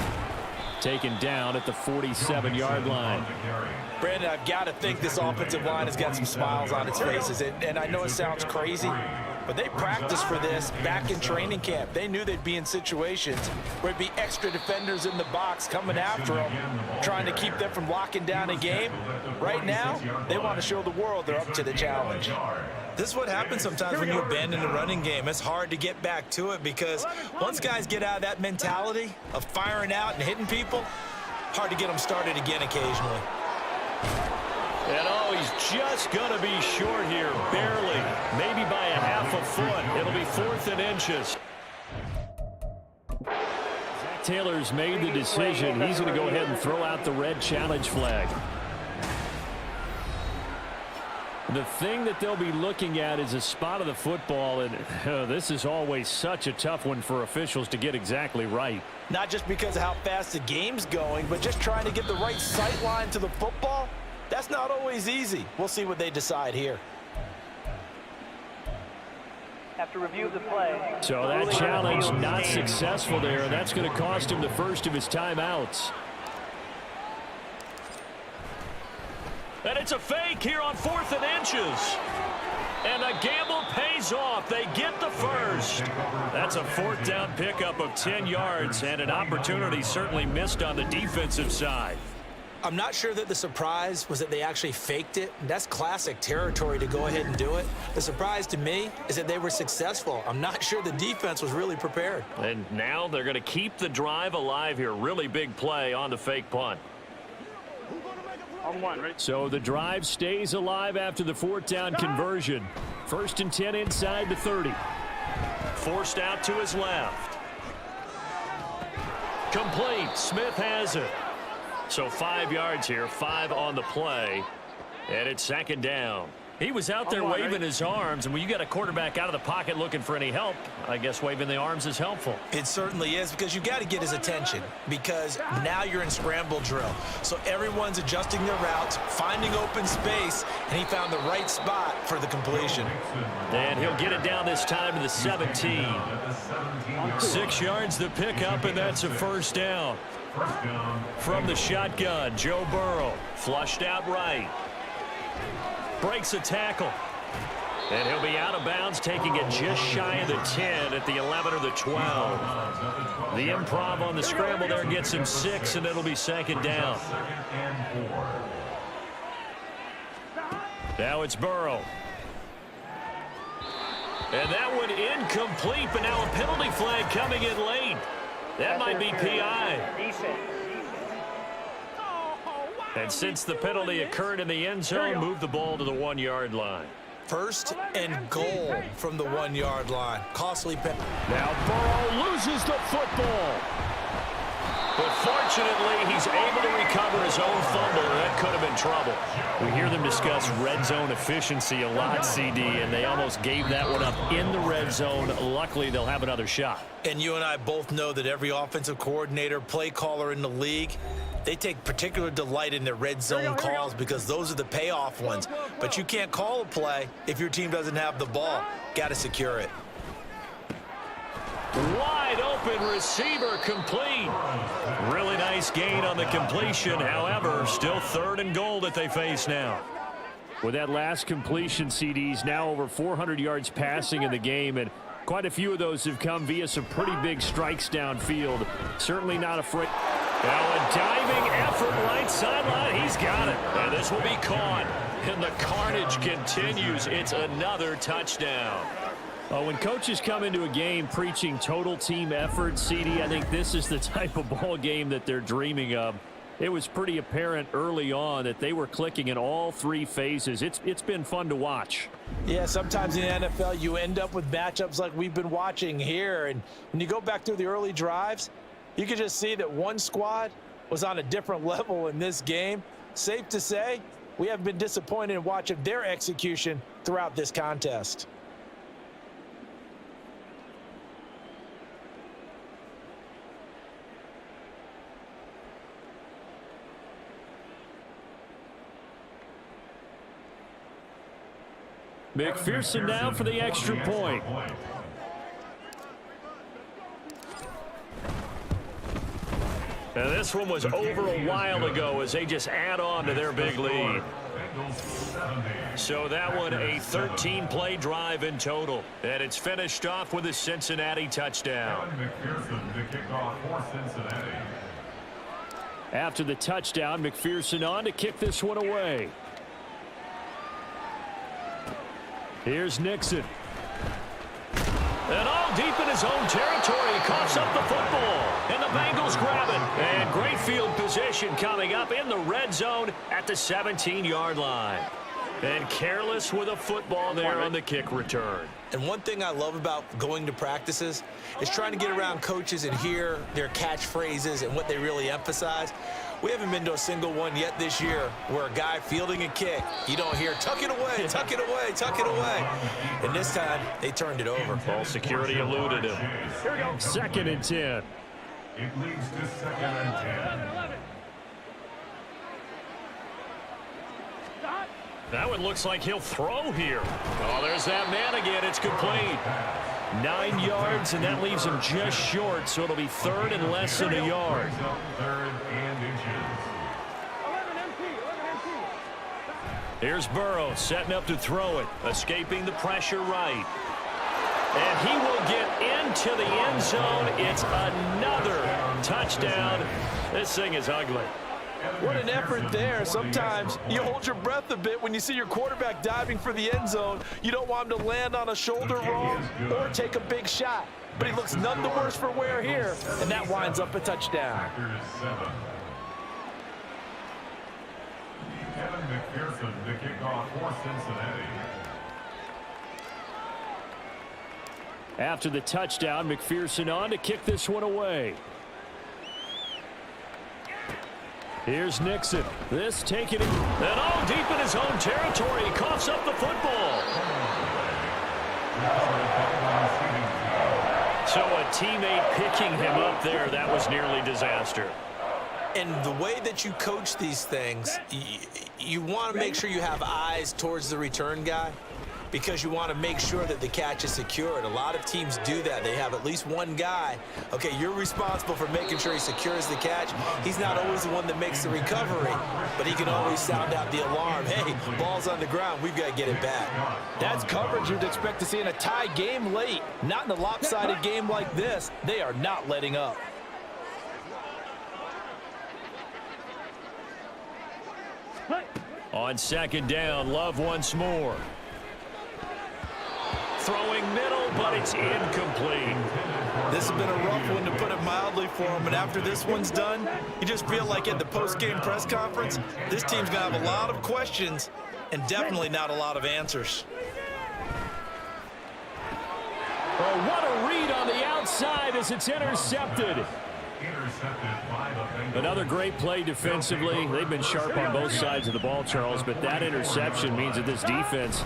Taken down at the 47-yard line. Brandon, I've got to think this offensive line has got some smiles on its faces. And I know it sounds crazy, but they practiced for this back in training camp. They knew they'd be in situations where it'd be extra defenders in the box coming after them, trying to keep them from locking down a game. Right now, they want to show the world they're up to the challenge. This is what happens sometimes when you abandon the running game. It's hard to get back to it because once guys get out of that mentality of firing out and hitting people, hard to get them started again occasionally. And oh, he's just going to be short here, barely, maybe by a half a foot. It'll be 4th and inches. Zach Taylor's made the decision. He's going to go ahead and throw out the red challenge flag. The thing that they'll be looking at is a spot of the football, and this is always such a tough one for officials to get exactly right. Not just because of how fast the game's going, but just trying to get the right sight line to the football. That's not always easy. We'll see what they decide here. After review of the play. So that challenge not successful there. That's going to cost him the first of his timeouts. And it's a fake here on 4th and inches. And the gamble pays off. They get the first. That's a 4th down pickup of 10 yards and an opportunity certainly missed on the defensive side. I'm not sure that the surprise was that they actually faked it. That's classic territory to go ahead and do it. The surprise to me is that they were successful. I'm not sure the defense was really prepared. And now they're going to keep the drive alive here. Really big play on the fake punt. On one, right? So the drive stays alive after the 4th down conversion. 1st and 10 inside the 30. Forced out to his left. Complete. Smith has it. So 5 yards here, 5 on the play. And it's 2nd down. He was out there waving his arms, and when you got a quarterback out of the pocket looking for any help, I guess waving the arms is helpful. It certainly is, because you got to get his attention, because now you're in scramble drill. So everyone's adjusting their routes, finding open space, and he found the right spot for the completion. And he'll get it down this time to the 17. 6 yards the pickup, and that's a 1st down. From the shotgun, Joe Burrow flushed out right. Breaks a tackle. And he'll be out of bounds, taking it just shy of the 10 at the 11 or the 12. The improv on the scramble there gets him 6, and it'll be 2nd down. Now it's Burrow. And that one incomplete, but now a penalty flag coming in late. That might be PI. And since the penalty occurred in the end zone, move the ball to the 1 yard line. 1st and goal from the 1 yard line. Costly penalty. Now Burrow loses the football. But fortunately, he's able to recover his own fumble, and that could have been trouble. We hear them discuss red zone efficiency a lot, CD, and they almost gave that one up in the red zone. Luckily, they'll have another shot. And you and I both know that every offensive coordinator, play caller in the league, they take particular delight in their red zone calls because those are the payoff ones. But you can't call a play if your team doesn't have the ball. Got to secure it. Wide open receiver complete. Really nice gain on the completion. However, still 3rd and goal that they face now. With that last completion, CDs now over 400 yards passing in the game, and quite a few of those have come via some pretty big strikes downfield. Certainly not afraid. Now a diving effort right sideline. He's got it. And this will be caught. And the carnage continues. It's another touchdown. When coaches come into a game preaching total team effort, CD, I think this is the type of ball game that they're dreaming of. It was pretty apparent early on that they were clicking in all 3 phases. It's been fun to watch. Yeah, sometimes in the NFL you end up with matchups like we've been watching here. And when you go back through the early drives, you can just see that one squad was on a different level in this game. Safe to say, we have been disappointed in watching their execution throughout this contest. McPherson now for the extra point. And this one was over a while ago as they just add on to their big lead. So that one a 13-play drive in total. And it's finished off with a Cincinnati touchdown. After the touchdown, McPherson on to kick this one away. Here's Nixon. And all deep in his own territory. He coughs up the football. And the Bengals grab it. And great field position coming up in the red zone at the 17-yard line. And careless with a football there on the kick return. And one thing I love about going to practices is trying to get around coaches and hear their catchphrases and what they really emphasize. We haven't been to a single one yet this year where a guy fielding a kick, you don't hear, tuck it away, tuck it away, tuck it away. And this time, they turned it over. Ball security eluded him. 2nd and 10. It leads to 2nd and 10. That one looks like he'll throw here. Oh, there's that man again. It's complete. 9 yards, and that leaves him just short, so it'll be third and less than a yard. Third and inches. Here's Burrow setting up to throw it, escaping the pressure right. And he will get into the end zone. It's another touchdown. This thing is ugly. What an effort there. Sometimes you hold your breath a bit when you see your quarterback diving for the end zone. You don't want him to land on a shoulder roll or take a big shot. But he looks none the worse for wear here, and that winds up a touchdown. Packers 7. Kevin McPherson to kick off for Cincinnati. After the touchdown, McPherson on to kick this one away. Here's Nixon. This taking it. And all deep in his own territory. He coughs up the football. So a teammate picking him up there. That was nearly disaster. And the way that you coach these things, you want to make sure you have eyes towards the return guy because you want to make sure that the catch is secured. A lot of teams do that. They have at least one guy. Okay, you're responsible for making sure he secures the catch. He's not always the one that makes the recovery, but he can always sound out the alarm. Hey, ball's on the ground. We've got to get it back. That's coverage you'd expect to see in a tie game late. Not in a lopsided game like this. They are not letting up. On second down, Love once more. Throwing middle, but it's incomplete. This has been a rough one, to put it mildly, for him. And after this one's done, you just feel like at the post-game press conference, this team's going to have a lot of questions and definitely not a lot of answers. Oh, what a read on the outside as it's intercepted. Another great play defensively. They've been sharp on both sides of the ball, Charles, but that interception means that this defense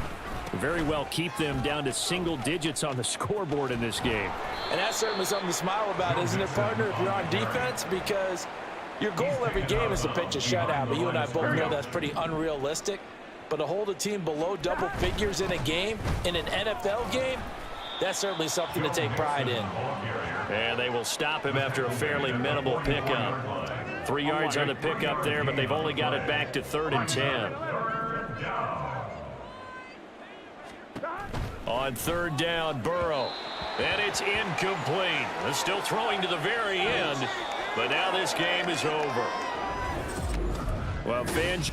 very well keep them down to single digits on the scoreboard in this game. And that's certainly something to smile about, isn't it, partner, if you're on defense? Because your goal every game is to pitch a shutout, but you and I both know that's pretty unrealistic. But to hold a team below double figures in a game, in an NFL game, that's certainly something to take pride in. And they will stop him after a fairly minimal pickup. 3 yards on the pickup there, but they've only got it back to 3rd and 10. On 3rd down, Burrow. And it's incomplete. They're still throwing to the very end, but now this game is over. Well, fans...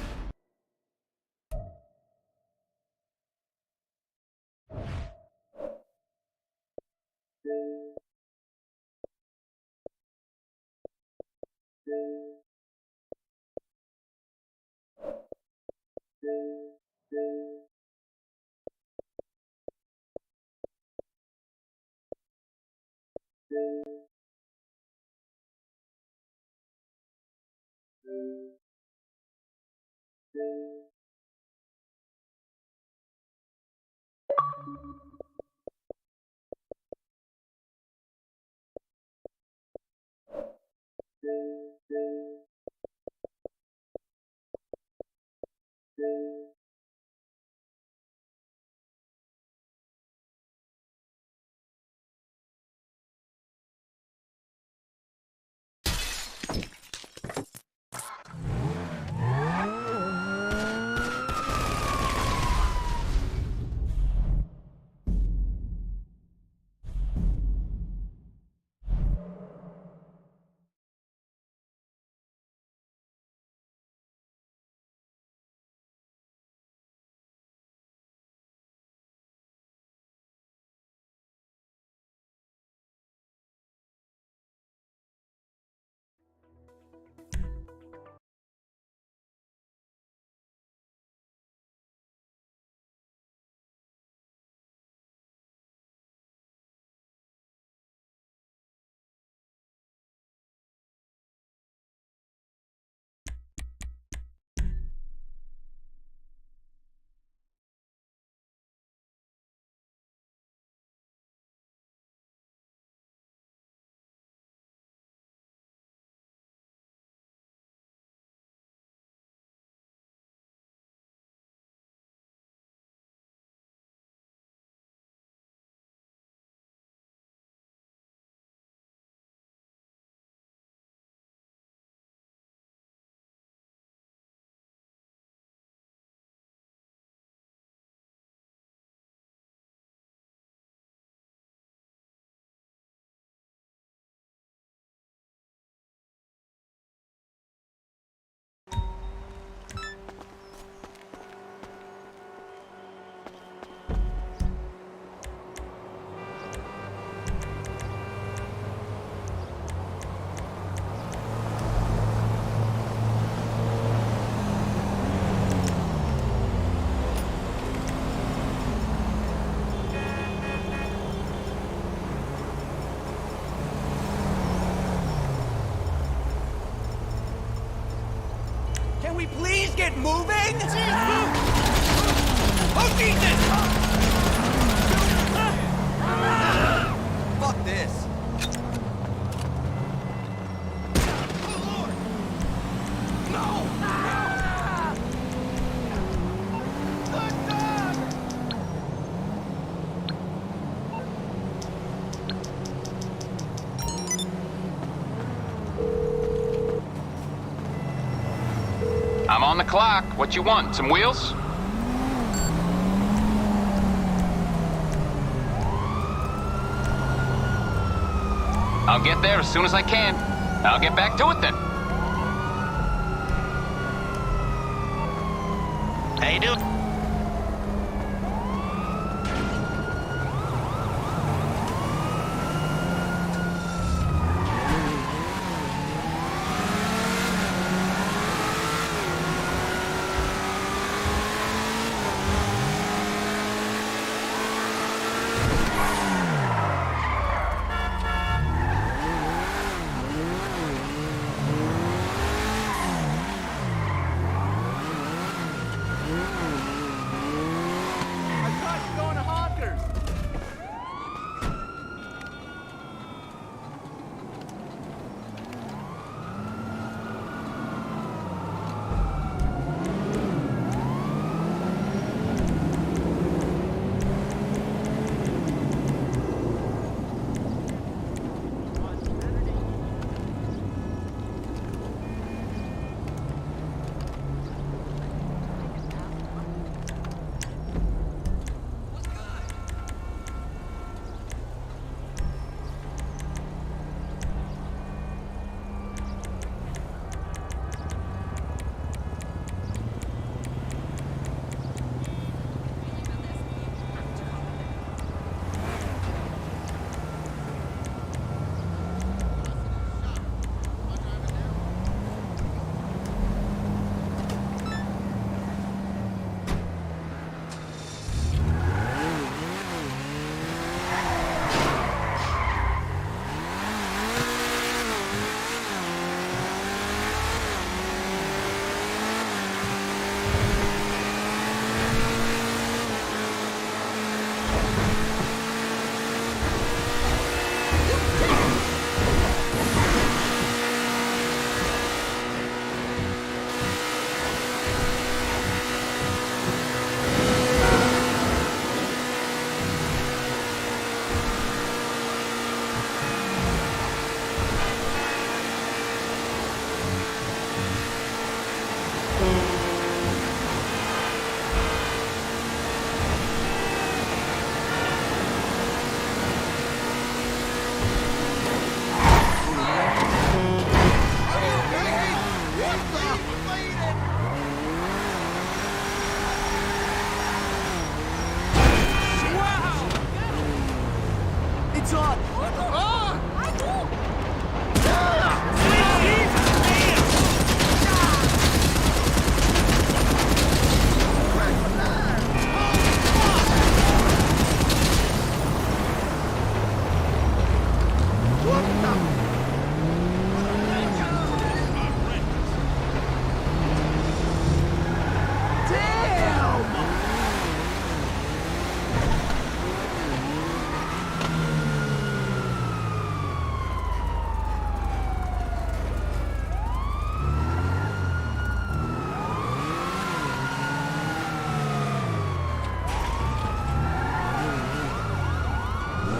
Can we please get moving? Oh, Jesus! Fuck this. I'm on the clock. What you want? Some wheels? I'll get there as soon as I can. I'll get back to it then. How you doing?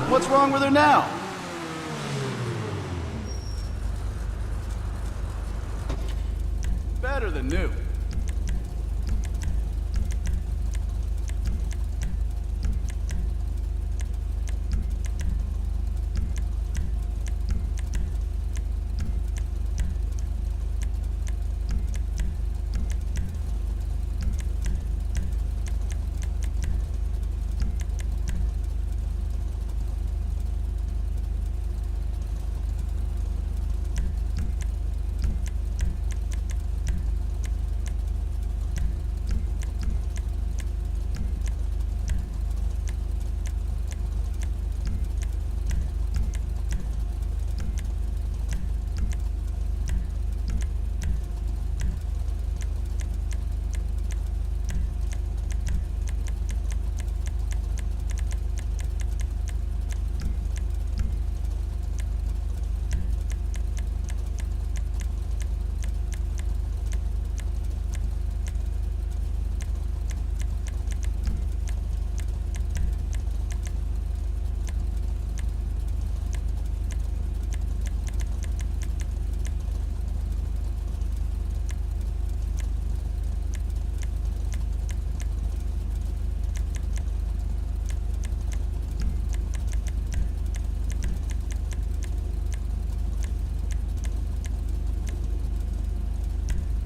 What's wrong with her now? Better than new.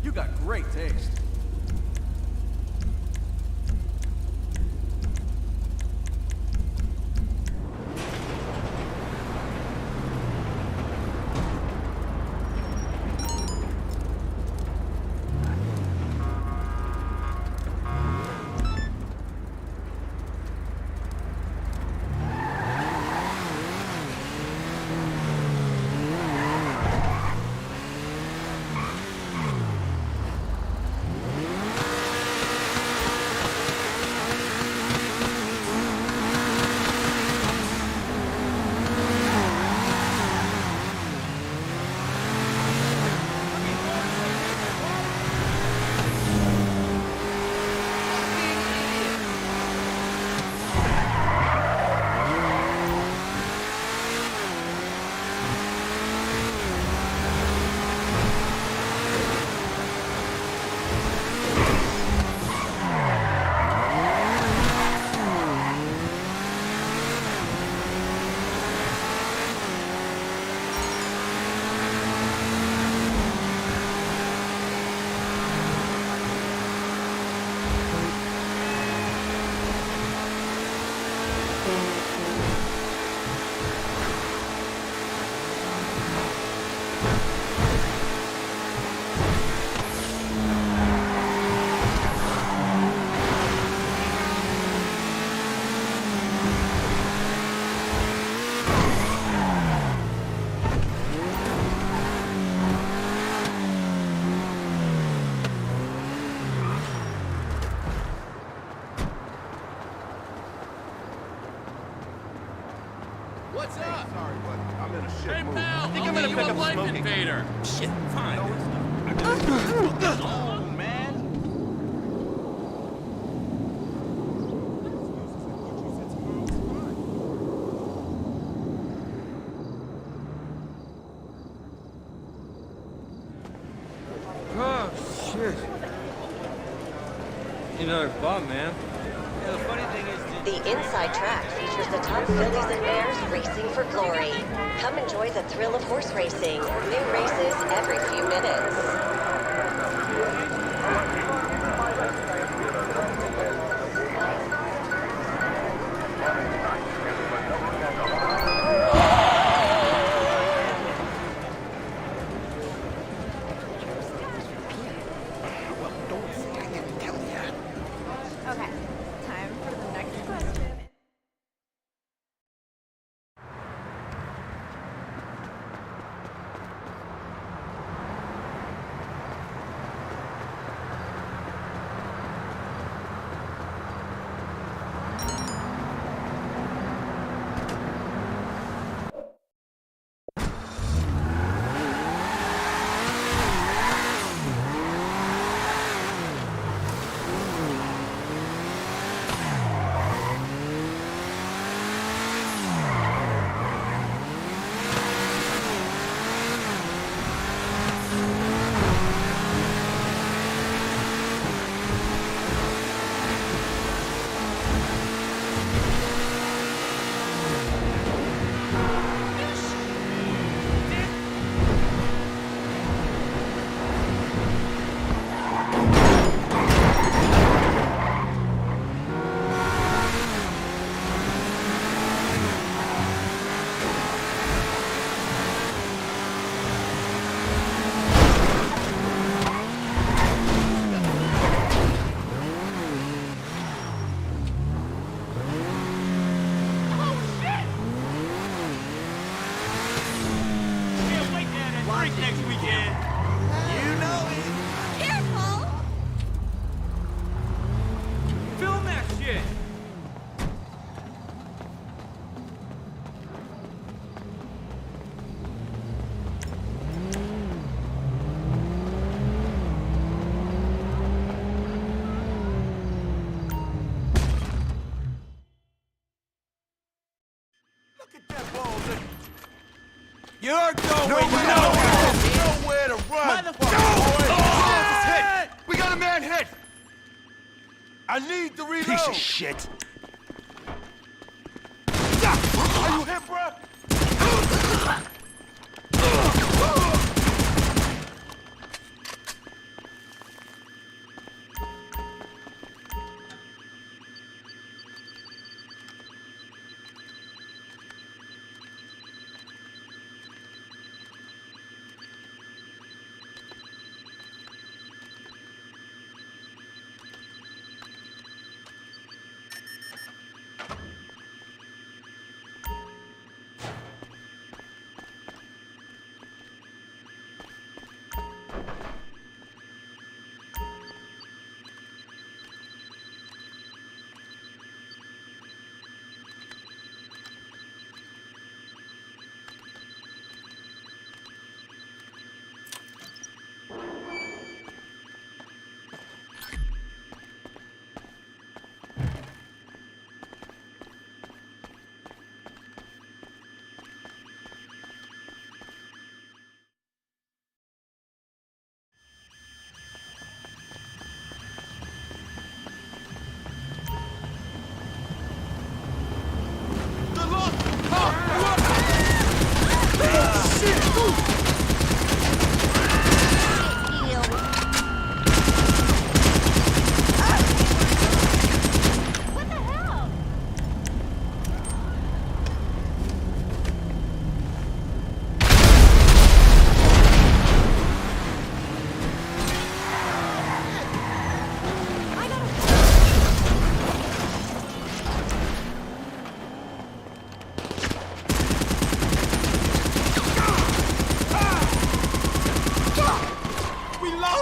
You got great taste. What's up? Sorry, but I'm in a shit Hey, mood. pal. I think I'm gonna pick up Life smoking. Invader. Shit, fine. Oh, man. Oh, shit. Another bum, man. Yeah, the funny thing is... The Inside Track features the top fillies and mares racing for glory. Come enjoy the thrill of horse racing. New races every few minutes. Okay, time for the next question. Next weekend. You know it. Careful! Film that shit! Look at that ball. You're going nowhere to run. Hit! We got a man hit! I need the reload. Piece of shit. Are you hit, bro?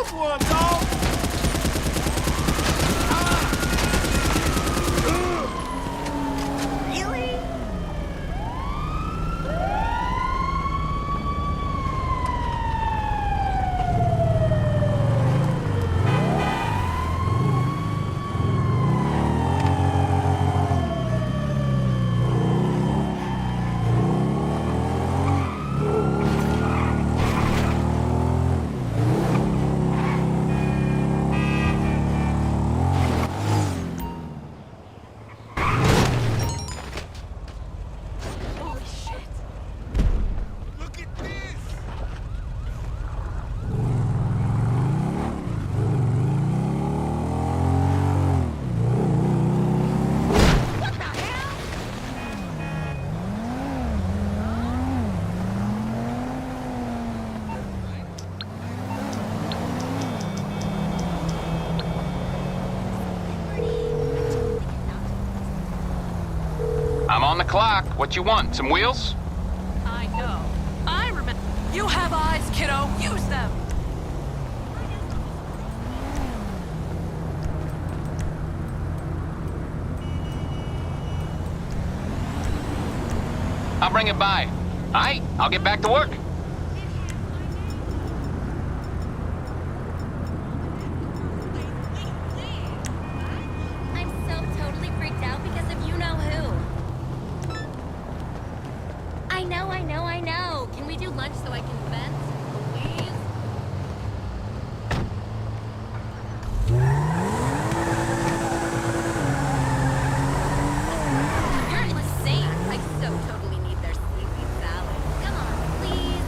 Good one, dog. Really? Holy shit. Look at this. What the hell? I'm on the clock. What you want? Some wheels? I know. I remember. You have eyes, kiddo. Use them. I'll bring it by. All right, I'll get back to work. I'm so totally freaked out because of you-know-who. I know. Can we do lunch so I can vent, please? You're insane. I so totally need their sleepy salad. Come on, please.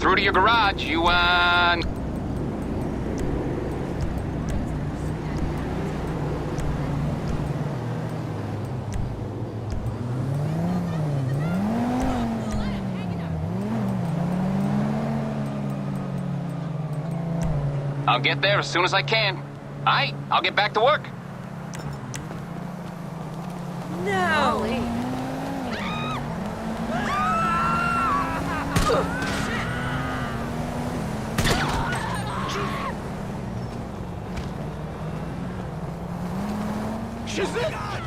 through to your garage. I'll get there as soon as I can. All right, I'll get back to work. No. She's it!